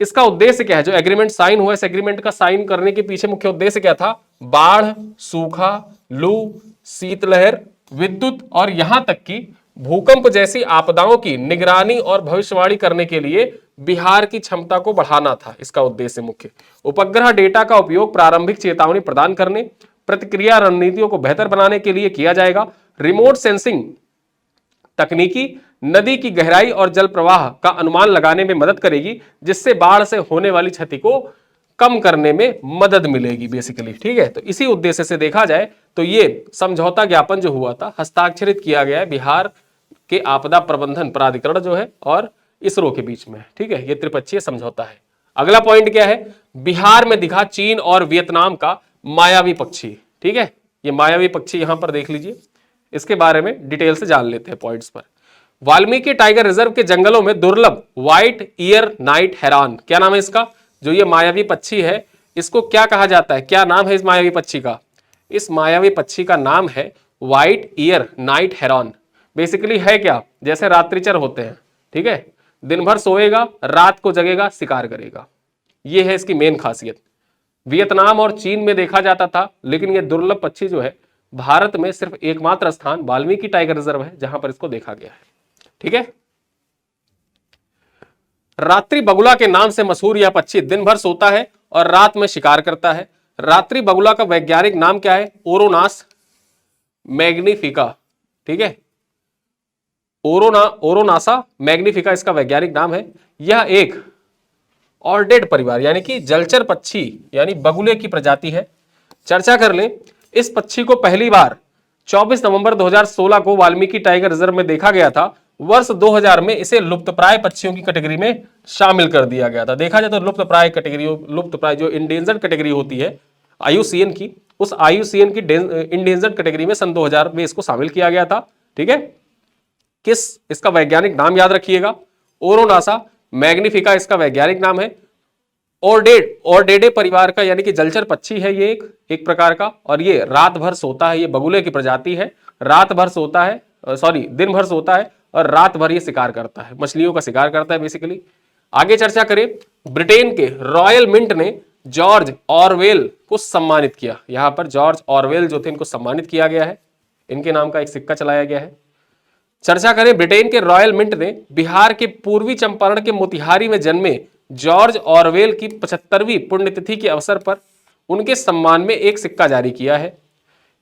इसका उद्देश्य क्या है, जो एग्रीमेंट साइन हुआ है, इस एग्रीमेंट का साइन करने के पीछे मुख्य उद्देश्य क्या था, बाढ़, सूखा, लू, शीतलहर, विद्युत और यहां तक कि भूकंप जैसी आपदाओं की निगरानी और भविष्यवाणी करने के लिए बिहार की क्षमता को बढ़ाना था। इसका उद्देश्य मुख्य उपग्रह डेटा का उपयोग प्रारंभिक चेतावनी प्रदान करने, प्रतिक्रिया रणनीतियों को बेहतर बनाने के लिए किया जाएगा। रिमोट सेंसिंग तकनीकी नदी की गहराई और जल प्रवाह का अनुमान लगाने में मदद करेगी, जिससे बाढ़ से होने वाली क्षति को कम करने में मदद मिलेगी बेसिकली। ठीक है, तो इसी उद्देश्य से देखा जाए तो ये समझौता ज्ञापन जो हुआ था हस्ताक्षरित किया गया है बिहार के आपदा प्रबंधन प्राधिकरण जो है और इसरो के बीच में। ठीक है, ये त्रिपक्षीय समझौता है। अगला पॉइंट क्या है, बिहार में दिखा चीन और वियतनाम का मायावी पक्षी। ठीक है, ये मायावी पक्षी यहां पर देख लीजिए, इसके बारे में डिटेल से जान लेते हैं पॉइंट्स पर। वाल्मीकि टाइगर रिजर्व के जंगलों में दुर्लभ व्हाइट ईयर नाइट हेरॉन, क्या नाम है इसका, जो ये मायावी पक्षी है इसको क्या कहा जाता है, क्या नाम है इस मायावी पक्षी का, इस मायावी पक्षी का नाम है white year night heron. Basically है क्या, जैसे रात्रिचर होते हैं, ठीक है, दिन भर सोएगा, रात को जगेगा, शिकार करेगा, ये है इसकी मेन खासियत। वियतनाम और चीन में देखा जाता था, लेकिन ये दुर्लभ पक्षी जो है भारत में सिर्फ एकमात्र स्थान वाल्मीकि टाइगर रिजर्व है जहां पर इसको देखा गया है। ठीक है, रात्रि बगुला के नाम से मशहूर यह पक्षी दिन भर सोता है और रात में शिकार करता है। रात्रि बगुला का वैज्ञानिक नाम क्या है, ओरोनास मैग्निफिका। ठीक है, ओरोनासा मैग्निफिका इसका वैज्ञानिक नाम है। यह एक ऑर्डेड परिवार यानी कि जलचर पक्षी यानी बगुले की प्रजाति है। चर्चा कर लें, इस पक्षी को पहली बार 24 नवंबर 2016 को वाल्मीकि टाइगर रिजर्व में देखा गया था। वर्ष 2000 में इसे लुप्तप्राय पक्षियों की कैटेगरी में शामिल कर दिया गया था। देखा जाए तो लुप्तप्राय कैटेगरी, लुप्तप्राय जो इंडेंजर्ड कैटेगरी होती है IUCN की, उस IUCN की इंडेंजर्ड कैटेगरी में सन 2000 में इसको शामिल किया गया था। ठीक है, किस, इसका वैज्ञानिक नाम याद रखिएगा, ओरोनासा मैग्निफिका इसका वैज्ञानिक नाम है। ऑर्डेडे परिवार का यानी कि जलचर पक्षी है ये एक प्रकार का, और ये रात भर सोता है, ये बगुले की प्रजाति है, रात भर सोता है, दिन भर सोता है और रात भर ये शिकार करता है, मछलियों का शिकार करता है बेसिकली। आगे चर्चा करें, ब्रिटेन के रॉयल मिंट ने जॉर्ज ऑरवेल को सम्मानित किया। यहां पर जॉर्ज ऑरवेल जो थे इनको सम्मानित किया गया है, इनके नाम का एक सिक्का चलाया गया है। चर्चा करें, ब्रिटेन के रॉयल मिंट ने बिहार के पूर्वी चंपारण के मोतिहारी में जन्मे जॉर्ज ऑरवेल की 75वीं पुण्यतिथि के अवसर पर उनके सम्मान में एक सिक्का जारी किया है।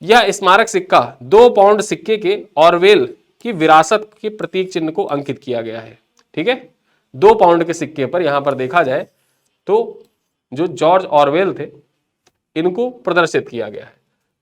यह स्मारक सिक्का 2 पाउंड सिक्के के ऑरवेल की विरासत के प्रतीक चिन्ह को अंकित किया गया है। ठीक है, 2 पाउंड के सिक्के पर यहां पर देखा जाए तो जो जॉर्ज ऑरवेल थे इनको प्रदर्शित किया गया है।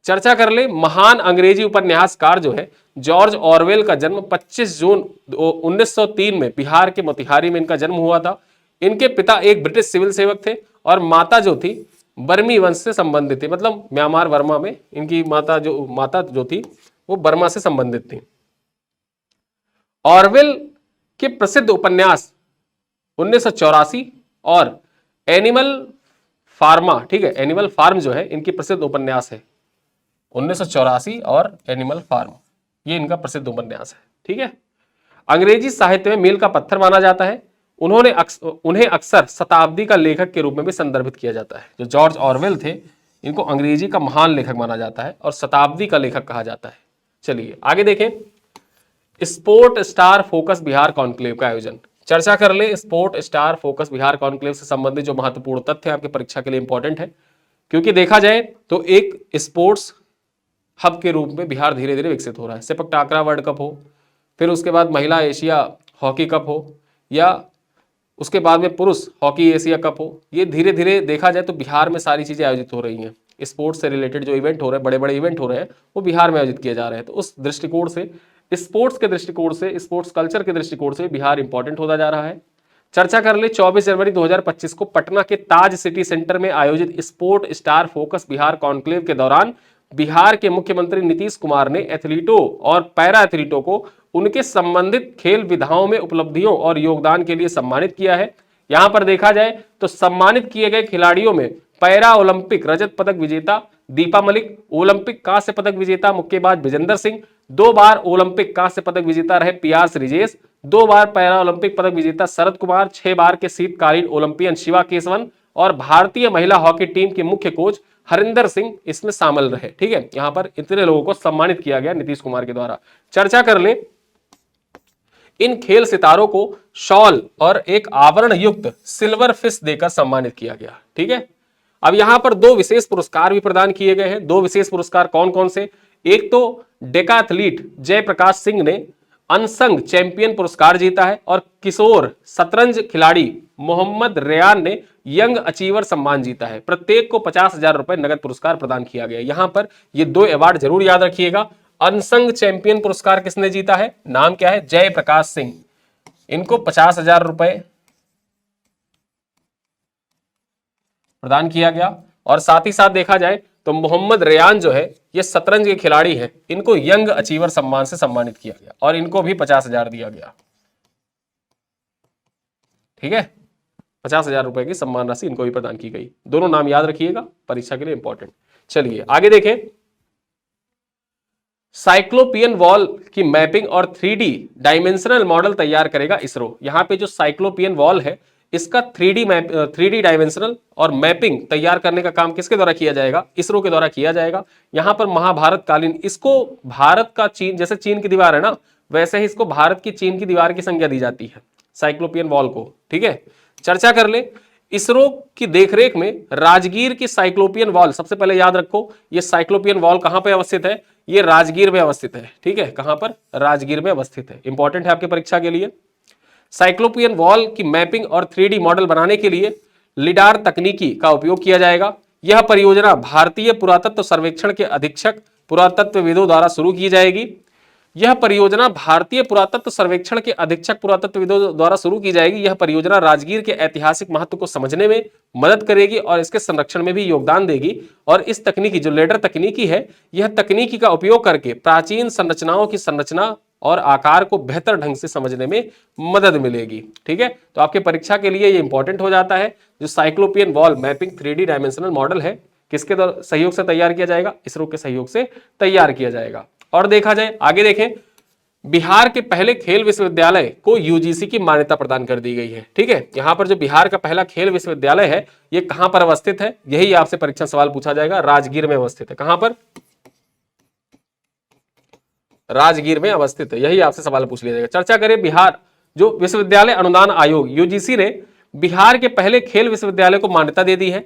चर्चा कर ले, महान अंग्रेजी उपन्यासकार जो है जॉर्ज ऑरवेल का जन्म 25 जून 1903 में बिहार के मोतिहारी में इनका जन्म हुआ था। इनके पिता एक ब्रिटिश सिविल सेवक थे और माता जो थी बर्मी वंश से संबंधित थी, मतलब म्यांमार बर्मा में इनकी माता जो थी वो बर्मा से संबंधित थी। ऑरवेल के प्रसिद्ध उपन्यास 1984 और एनिमल फार्मा, ठीक है, एनिमल फार्म जो है इनकी प्रसिद्ध उपन्यास है 1984 और एनिमल फार्म, ये इनका प्रसिद्ध उपन्यास है। ठीक है, अंग्रेजी साहित्य में मील का पत्थर माना जाता है। उन्हें अक्सर शताब्दी का लेखक के रूप में भी संदर्भित किया जाता है। जो जॉर्ज ऑरवेल थे इनको अंग्रेजी का महान लेखक माना जाता है और शताब्दी का लेखक कहा जाता है। चलिए आगे देखें, sport star focus Bihar conclave का आयोजन। चर्चा कर ले sport star focus Bihar conclave से संबंधित जो महत्वपूर्ण तथ्य है आपकी परीक्षा के लिए इंपॉर्टेंट है, क्योंकि देखा जाए तो एक स्पोर्ट्स हब के रूप में बिहार धीरे धीरे विकसित हो रहा है। सेपक टाकरा वर्ल्ड कप हो, फिर उसके बाद महिला एशिया हॉकी कप हो, या उसके बाद में पुरुष हॉकी एशिया कप हो, ये धीरे धीरे देखा जाए तो बिहार में सारी चीजें आयोजित हो रही हैं। स्पोर्ट्स से रिलेटेड जो इवेंट हो रहे हैं, बड़े बड़े इवेंट हो रहे हैं, वो बिहार में आयोजित किए जा रहे हैं। तो उस दृष्टिकोण से, स्पोर्ट्स के दृष्टिकोण से, स्पोर्ट्स कल्चर के दृष्टिकोण से बिहार इंपॉर्टेंट होता जा रहा है। चर्चा कर ले 24 जनवरी 2025 को पटना के ताज सिटी सेंटर में आयोजित sport star focus Bihar conclave के दौरान बिहार के मुख्यमंत्री नीतीश कुमार ने एथलीटों और पैरा एथलीटों को उनके संबंधित खेल विधाओं में उपलब्धियों और योगदान के लिए सम्मानित किया है। यहां पर देखा जाए तो सम्मानित किए गए खिलाड़ियों में पैरा ओलंपिक रजत पदक विजेता दीपा मलिक, ओलंपिक कांस्य पदक विजेता मुक्केबाज विजेंदर सिंह, 2 बार ओलंपिक कांस्य पदक विजेता रहे पियास रिजेश, 2 बार पैरा ओलंपिक पदक विजेता शरद कुमार, 6 बार के शीतकालीन ओलंपियन शिवा केशवन और भारतीय महिला हॉकी टीम के मुख्य कोच हरिंदर सिंह इसमें शामिल रहे। ठीक है, यहां पर इतने लोगों को सम्मानित किया गया नीतीश कुमार के द्वारा। चर्चा कर ले, इन खेल सितारों को शॉल और एक आवरण युक्त सिल्वर फिश देकर सम्मानित किया गया। ठीक है, अब यहां पर 2 विशेष पुरस्कार भी प्रदान किए गए हैं। 2 विशेष पुरस्कार कौन कौन से? एक तो डेकाथलीट जयप्रकाश सिंह ने अनसंग चैंपियन पुरस्कार जीता है और किशोर शतरंज खिलाड़ी मोहम्मद रेयान ने यंग अचीवर सम्मान जीता है। प्रत्येक को 50,000 रुपए नगद पुरस्कार प्रदान किया गया। यहां पर ये 2 अवार्ड जरूर याद रखिएगा। अनसंग चैंपियन पुरस्कार किसने जीता है? नाम क्या है? जयप्रकाश सिंह। इनको 50,000 रुपए प्रदान किया गया। और साथ ही साथ देखा जाए तो मोहम्मद रेयान जो है ये शतरंज के खिलाड़ी हैं, इनको यंग अचीवर सम्मान से सम्मानित किया गया और इनको भी 50,000 दिया गया। ठीक है, 50,000 रुपए की सम्मान राशि इनको भी प्रदान की गई। दोनों नाम याद रखिएगा, परीक्षा के लिए इंपॉर्टेंट। चलिए आगे देखें, साइक्लोपियन वॉल की मैपिंग और 3D डायमेंशनल मॉडल तैयार करेगा इसरो। यहां पे जो साइक्लोपियन वॉल है इसका 3D डायमेंशनल और मैपिंग तैयार करने का काम किसके द्वारा किया जाएगा? इसरो के द्वारा किया जाएगा। यहां पर महाभारत कालीन, इसको भारत का चीन, जैसे चीन की दीवार है ना, वैसे ही इसको भारत की चीन की दीवार की संज्ञा दी जाती है साइक्लोपियन वॉल को। ठीक है, चर्चा कर ले, इसरो की देखरेख में राजगीर की साइक्लोपियन वॉल, सबसे पहले याद रखो ये साइक्लोपियन वॉल कहां पे अवस्थित है? ये राजगीर में अवस्थित है। ठीक है, कहां पर? राजगीर में अवस्थित है। इंपॉर्टेंट है आपकी परीक्षा के लिए। साइक्लोपियन वॉल की मैपिंग और 3D मॉडल बनाने के लिए लिडार तकनीकी का उपयोग किया जाएगा। यह परियोजना भारतीय पुरातत्व सर्वेक्षण के अधीक्षक पुरातत्वविदों द्वारा शुरू की जाएगी। यह परियोजना भारतीय पुरातत्व सर्वेक्षण के अधीक्षक पुरातत्वविदों द्वारा शुरू की जाएगी। यह परियोजना राजगीर के ऐतिहासिक महत्व को समझने में मदद करेगी और इसके संरक्षण में भी योगदान देगी। और इस तकनीकी जो लेडर तकनीकी है, यह तकनीकी का उपयोग करके प्राचीन संरचनाओं की संरचना और आकार को बेहतर ढंग से समझने में मदद मिलेगी। ठीक है, तो आपके परीक्षा के लिए ये इंपॉर्टेंट हो जाता है। जो cyclopean wall mapping 3D dimensional model है, किसके सहयोग से तैयार किया जाएगा? इसरो के सहयोग से तैयार किया जाएगा। और देखा जाए, आगे देखें, बिहार के पहले खेल विश्वविद्यालय को यूजीसी की मान्यता प्रदान कर दी गई है। ठीक है, यहां पर जो बिहार का पहला खेल विश्वविद्यालय है ये कहां पर अवस्थित है? यही आपसे परीक्षा सवाल पूछा जाएगा। राजगीर में अवस्थित है। कहां पर? राजगीर में अवस्थित है। यही आपसे सवाल पूछ लिया जाएगा। चर्चा करें, बिहार जो विश्वविद्यालय अनुदान आयोग यूजीसी ने बिहार के पहले खेल विश्वविद्यालय को मान्यता दे दी है।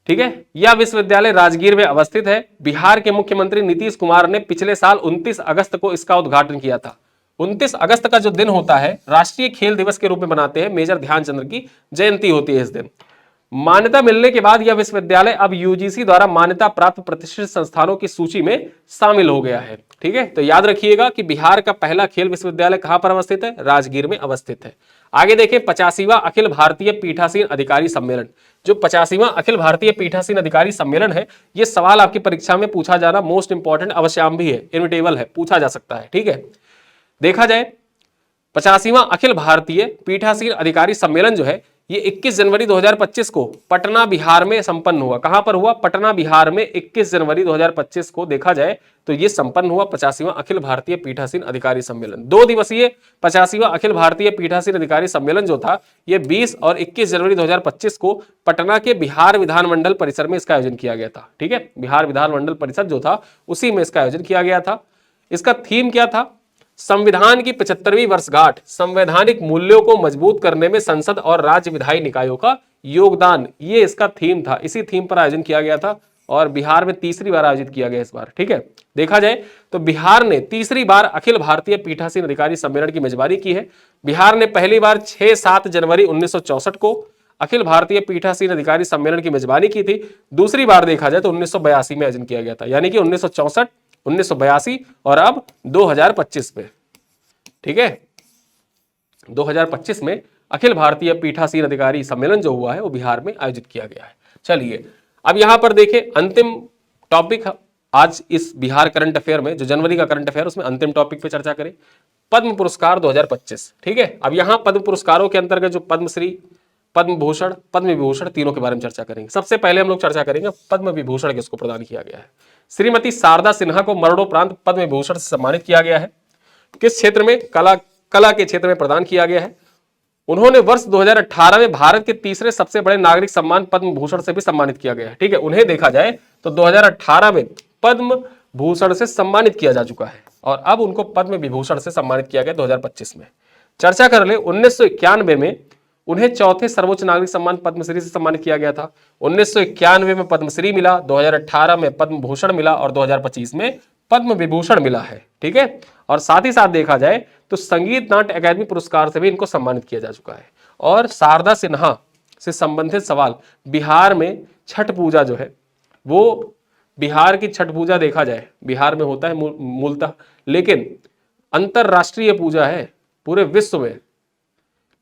ठीक है, यह विश्वविद्यालय राजगीर में अवस्थित है। बिहार के मुख्यमंत्री नीतीश कुमार ने पिछले साल 29 अगस्त को इसका उद्घाटन किया था। 29 अगस्त का जो दिन होता है राष्ट्रीय खेल दिवस के रूप में मनाते हैं। मेजर ध्यानचंद्र की जयंती होती है इस दिन। मान्यता मिलने के बाद यह विश्वविद्यालय अब यूजीसी द्वारा मान्यता प्राप्त प्रतिष्ठित संस्थानों की सूची में शामिल हो गया है। ठीक है, तो याद रखिएगा कि बिहार का पहला खेल विश्वविद्यालय कहां पर अवस्थित है? राजगीर में अवस्थित है। आगे देखें, 85वां अखिल भारतीय पीठासीन अधिकारी सम्मेलन। जो 85वां अखिल भारतीय पीठासीन अधिकारी सम्मेलन है, यह सवाल आपकी परीक्षा में पूछा जाना मोस्ट इंपॉर्टेंट अवश्याम भी है, इनविटेबल है, पूछा जा सकता है। ठीक है, देखा जाए 85वां अखिल भारतीय पीठासीन अधिकारी सम्मेलन जो है ये 21 जनवरी 2025 को पटना बिहार में संपन्न हुआ। कहां पर हुआ? पटना बिहार में 21 जनवरी 2025 को देखा जाए तो ये संपन्न हुआ 85वां अखिल भारतीय पीठासीन अधिकारी सम्मेलन। 2 दिवसीय 85वां अखिल भारतीय पीठासीन अधिकारी सम्मेलन जो था ये 20 और 21 जनवरी 2025 को पटना के बिहार विधानमंडल परिसर में इसका आयोजन किया गया था। ठीक है, बिहार विधानमंडल परिसर जो था उसी में इसका आयोजन किया गया था। इसका थीम क्या था? संविधान की 75वीं वर्षगांठ, संवैधानिक मूल्यों को मजबूत करने में संसद और राज्य विधायी निकायों का योगदान, ये इसका थीम था। इसी थीम पर आयोजन किया गया था और बिहार में तीसरी बार आयोजित किया गया इस बार। ठीक है, देखा जाए तो बिहार ने तीसरी बार अखिल भारतीय पीठासीन अधिकारी सम्मेलन की मेजबानी की है। बिहार ने पहली बार 6-7 जनवरी 1964 को अखिल भारतीय पीठासीन अधिकारी सम्मेलन की मेजबानी की थी। दूसरी बार देखा जाए तो 1982 में आयोजन किया गया था, यानी कि 1964, 1982 और अब 2025 में। ठीक है, 2025 में अखिल भारतीय पीठासीन अधिकारी सम्मेलन जो हुआ है वो बिहार में आयोजित किया गया है। चलिए अब यहां पर देखें, अंतिम टॉपिक आज इस बिहार करंट अफेयर में, जो जनवरी का करंट अफेयर, उसमें अंतिम टॉपिक पे चर्चा करें, पद्म पुरस्कार 2025। ठीक है, अब यहां पद्म पुरस्कारों के अंतर्गत जो पद्मश्री, पद्म भूषण, पद्म विभूषण, तीनों के बारे में चर्चा करेंगे। सबसे पहले हम लोग चर्चा करेंगे पद्म विभूषण किसको प्रदान किया गया है। श्रीमती शारदा सिन्हा को मरणोपरांत पद्म विभूषण से सम्मानित किया गया है। किस क्षेत्र में? कला के क्षेत्र में प्रदान किया गया है। उन्होंने वर्ष 2018 में भारत के तीसरे सबसे बड़े नागरिक सम्मान पद्म भूषण से भी सम्मानित किया गया है। ठीक है, उन्हें देखा जाए तो 2018 में पद्म भूषण से सम्मानित किया जा चुका है और अब उनको पद्म विभूषण से सम्मानित किया गया 2025 में। चर्चा कर ले, 1991 में उन्हें चौथे सर्वोच्च नागरिक सम्मान पद्मश्री से सम्मानित किया गया था। 1991 में पद्मश्री मिला, 2018 में पद्म भूषण मिला और 2025 में पद्म विभूषण मिला है। ठीक है, और साथ ही साथ देखा जाए तो संगीत नाट्य अकादमी पुरस्कार से भी इनको सम्मानित किया जा चुका है। और शारदा सिन्हा से संबंधित सवाल, बिहार में छठ पूजा जो है वो, बिहार की छठ पूजा देखा जाए बिहार में होता है मूलतः, लेकिन अंतरराष्ट्रीय पूजा है। पूरे विश्व में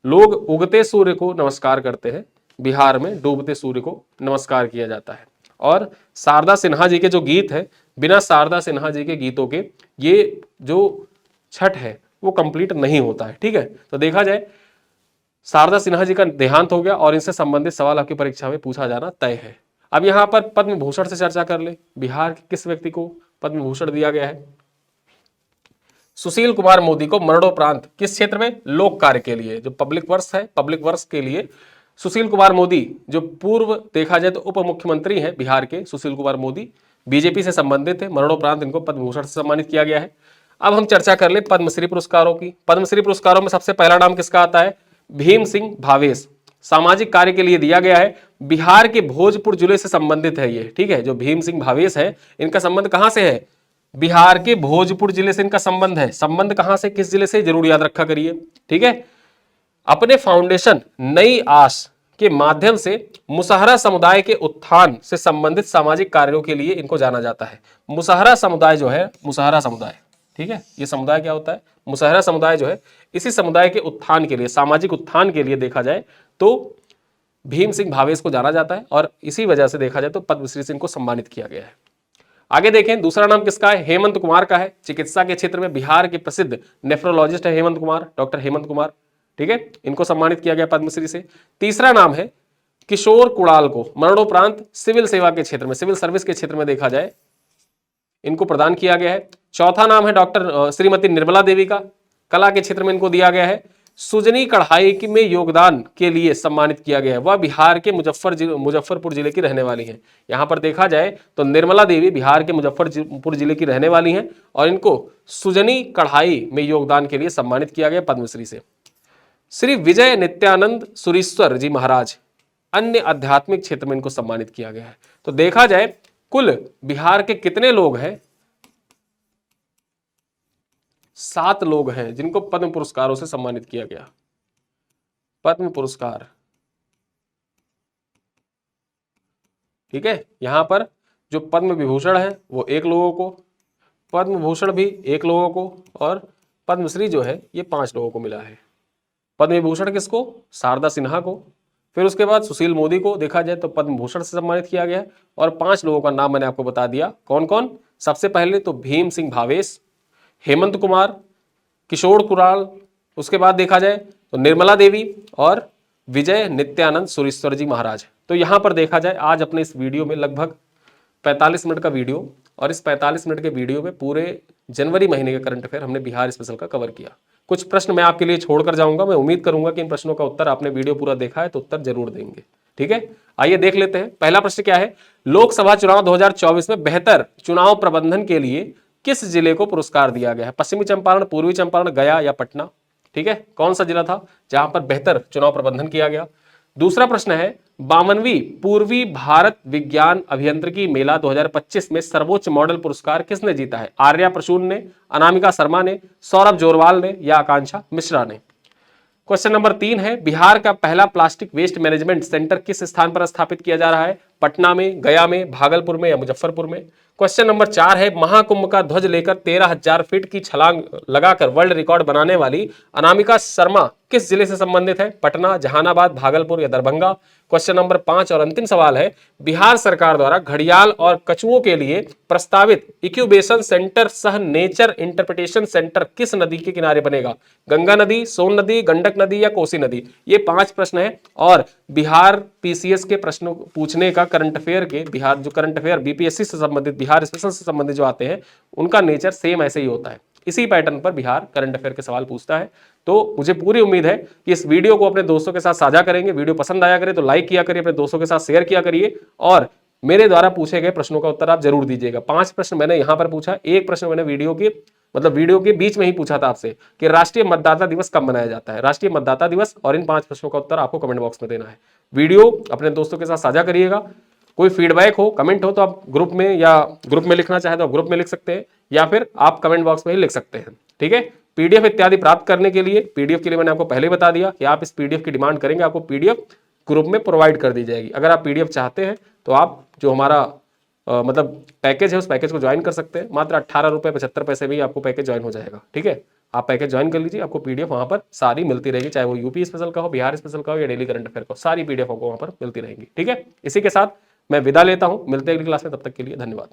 लोग उगते सूर्य को नमस्कार करते हैं, बिहार में डूबते सूर्य को नमस्कार किया जाता है। और शारदा सिन्हा जी के जो गीत है, बिना शारदा सिन्हा जी के गीतों के ये जो छठ है वो कंप्लीट नहीं होता है। ठीक है, तो देखा जाए शारदा सिन्हा जी का देहांत हो गया और इनसे संबंधित सवाल आपकी परीक्षा में पूछा जाना तय है। अब यहां पर पद्म भूषण से चर्चा कर ले, बिहार के किस व्यक्ति को पद्म भूषण दिया गया है? सुशील कुमार मोदी को मरणोपरांत, किस क्षेत्र में? लोक कार्य के लिए, जो पब्लिक वर्क्स है, पब्लिक वर्क्स के लिए सुशील कुमार मोदी, जो पूर्व देखा जाए तो उप मुख्यमंत्री हैं बिहार के, सुशील कुमार मोदी बीजेपी से संबंधित है, मरणोपरांत इनको पद्म भूषण से सम्मानित किया गया है। अब हम चर्चा कर ले पद्मश्री पुरस्कारों की। पद्मश्री पुरस्कारों में सबसे पहला नाम किसका आता है? भीम सिंह भावेश, सामाजिक कार्य के लिए दिया गया है। बिहार के भोजपुर जिले से संबंधित है ये। ठीक है, जो भीम सिंह भावेश है इनका संबंध कहां से है? बिहार के भोजपुर जिले से इनका संबंध है। संबंध कहां से, किस जिले से, जरूर याद रखा करिए। ठीक है, अपने फाउंडेशन नई आस के माध्यम से मुसहरा समुदाय के उत्थान से संबंधित सामाजिक कार्यों के लिए इनको जाना जाता है। मुसहरा समुदाय जो है, मुसहरा समुदाय, ठीक है, ये समुदाय क्या होता है? मुसहरा समुदाय जो है, इसी समुदाय के उत्थान के लिए, सामाजिक उत्थान के लिए देखा जाए तो भीम सिंह भावेश को जाना जाता है और इसी वजह से देखा जाए तो पद्मश्री से इनको सम्मानित किया गया है। आगे देखें, दूसरा नाम किसका है? हेमंत कुमार का है। चिकित्सा के क्षेत्र में बिहार के प्रसिद्ध नेफ्रोलॉजिस्ट है हेमंत कुमार, डॉक्टर हेमंत कुमार। ठीक है, इनको सम्मानित किया गया पद्मश्री से। तीसरा नाम है किशोर कुणाल को, मरणोपरांत सिविल सेवा के क्षेत्र में, सिविल सर्विस के क्षेत्र में देखा जाए इनको प्रदान किया गया है। चौथा नाम है डॉक्टर श्रीमती निर्मला देवी का, कला के क्षेत्र में इनको दिया गया है। सुजनी कढ़ाई में योगदान के लिए सम्मानित किया गया है। वह बिहार के मुजफ्फरपुर जिले की रहने वाली हैं। यहां पर देखा जाए तो निर्मला देवी बिहार के मुजफ्फरपुर जिले की रहने वाली हैं और इनको सुजनी कढ़ाई में योगदान के लिए सम्मानित किया गया पद्मश्री से। श्री विजय नित्यानंद सुरीश्वर जी महाराज, अन्य आध्यात्मिक क्षेत्र में इनको सम्मानित किया गया है। तो देखा जाए कुल बिहार के कितने लोग हैं? 7 लोग हैं जिनको पद्म पुरस्कारों से सम्मानित किया गया। पद्म पुरस्कार, ठीक है, यहां पर जो पद्म विभूषण है वो 1 लोगों को, पद्म भूषण भी 1 लोगों को और पद्मश्री जो है ये 5 लोगों को मिला है। पद्म विभूषण किसको? शारदा सिन्हा को। फिर उसके बाद सुशील मोदी को देखा जाए तो पद्म भूषण से सम्मानित किया गया और 5 लोगों का नाम मैंने आपको बता दिया। कौन कौन? सबसे पहले तो भीम सिंह भावेश, हेमंत कुमार, किशोर कुणाल, उसके बाद देखा जाए तो निर्मला देवी और विजय नित्यानंद सुरेश्वर जी महाराज। तो यहां पर देखा जाए आज अपने इस वीडियो में लगभग 45 मिनट का वीडियो, और इस 45 मिनट के वीडियो में पूरे जनवरी महीने के करंट अफेयर हमने बिहार स्पेशल का कवर किया। कुछ प्रश्न मैं आपके लिए छोड़कर जाऊंगा, मैं उम्मीद करूंगा कि इन प्रश्नों का उत्तर आपने वीडियो पूरा देखा है तो उत्तर जरूर देंगे। ठीक है, आइए देख लेते हैं। पहला प्रश्न क्या है, लोकसभा चुनाव 2024 में बेहतर चुनाव प्रबंधन के लिए किस जिले को पुरस्कार दिया गया है? पश्चिमी चंपारण, पूर्वी चंपारण, गया या पटना? ठीक है, कौन सा जिला था जहां पर बेहतर चुनाव प्रबंधन किया गया? दूसरा प्रश्न है, 52वीं पूर्वी भारत विज्ञान अभियांत्रिकी मेला 2025 में सर्वोच्च मॉडल पुरस्कार किसने जीता है? आर्या प्रसून ने, अनामिका शर्मा ने, सौरभ जोरवाल ने या आकांक्षा मिश्रा ने? क्वेश्चन नंबर 3 है, बिहार का पहला प्लास्टिक वेस्ट मैनेजमेंट सेंटर किस स्थान पर स्थापित किया जा रहा है? पटना में, गया में, भागलपुर में या मुजफ्फरपुर में? क्वेश्चन नंबर 4 है, महाकुंभ का ध्वज लेकर 13,000 फीट की छलांग लगाकर वर्ल्ड रिकॉर्ड बनाने वाली अनामिका शर्मा किस जिले से संबंधित है? पटना, जहानाबाद, भागलपुर या दरभंगा? क्वेश्चन नंबर 5 और अंतिम सवाल है, बिहार सरकार द्वारा घड़ियाल और कछुओं के लिए प्रस्तावित इंक्यूबेशन सेंटर सह नेचर इंटरप्रिटेशन सेंटर किस नदी के किनारे बनेगा? गंगा नदी, सोन नदी, गंडक नदी या कोसी नदी? ये 5 प्रश्न है, और बिहार पीसीएस के प्रश्नों पूछने का करंट अफेयर के, बिहार जो करंट अफेयर बीपीएससी से संबंधित, बिहार स्पेशल से संबंधित जो आते हैं उनका नेचर सेम ऐसे ही होता है। इसी पैटर्न पर बिहार करंट अफेयर के सवाल पूछता है। तो मुझे पूरी उम्मीद है कि इस वीडियो को अपने दोस्तों के साथ साझा करेंगे। वीडियो पसंद आया करे तो लाइक किया करिए, अपने दोस्तों के साथ शेयर किया करिए, और मेरे द्वारा पूछे गए प्रश्नों का उत्तर आप जरूर दीजिएगा। 5 प्रश्न मैंने यहां पर पूछा, एक प्रश्न मैंने वीडियो के बीच में ही पूछा था आपसे कि राष्ट्रीय मतदाता दिवस कब मनाया जाता है? राष्ट्रीय मतदाता दिवस, और इन 5 प्रश्नों का उत्तर आपको कमेंट बॉक्स में देना है। वीडियो अपने दोस्तों के साथ साझा करिएगा। कोई फीडबैक हो, कमेंट हो तो आप ग्रुप में, या ग्रुप में लिखना चाहे तो आप ग्रुप में लिख सकते हैं, या फिर आप कमेंट बॉक्स में ही लिख सकते हैं। ठीक है, पीडीएफ इत्यादि प्राप्त करने के लिए, पीडीएफ के लिए मैंने आपको पहले ही बता दिया कि आप इस पीडीएफ की डिमांड करेंगे, आपको पीडीएफ ग्रुप में प्रोवाइड कर दी जाएगी। अगर आप पीडीएफ चाहते हैं तो आप जो हमारा मतलब पैकेज है उस पैकेज को ज्वाइन कर सकते हैं। मात्र 18 रुपये 75 पैसे में ही आपको पैकेज ज्वाइन हो जाएगा। ठीक है, आप पैकेज ज्वाइन कर लीजिए, आपको पीडीएफ वहां पर सारी मिलती रहेगी, चाहे वो यूपी स्पेशल का हो, बिहार स्पेशल का हो या डेली करंट अफेयर का हो, सारी पीडीएफ आपको वहां पर मिलती रहेंगी। ठीक है, इसी के साथ मैं विदा लेता हूं, मिलते हैं अगली क्लास में, तब तक के लिए धन्यवाद।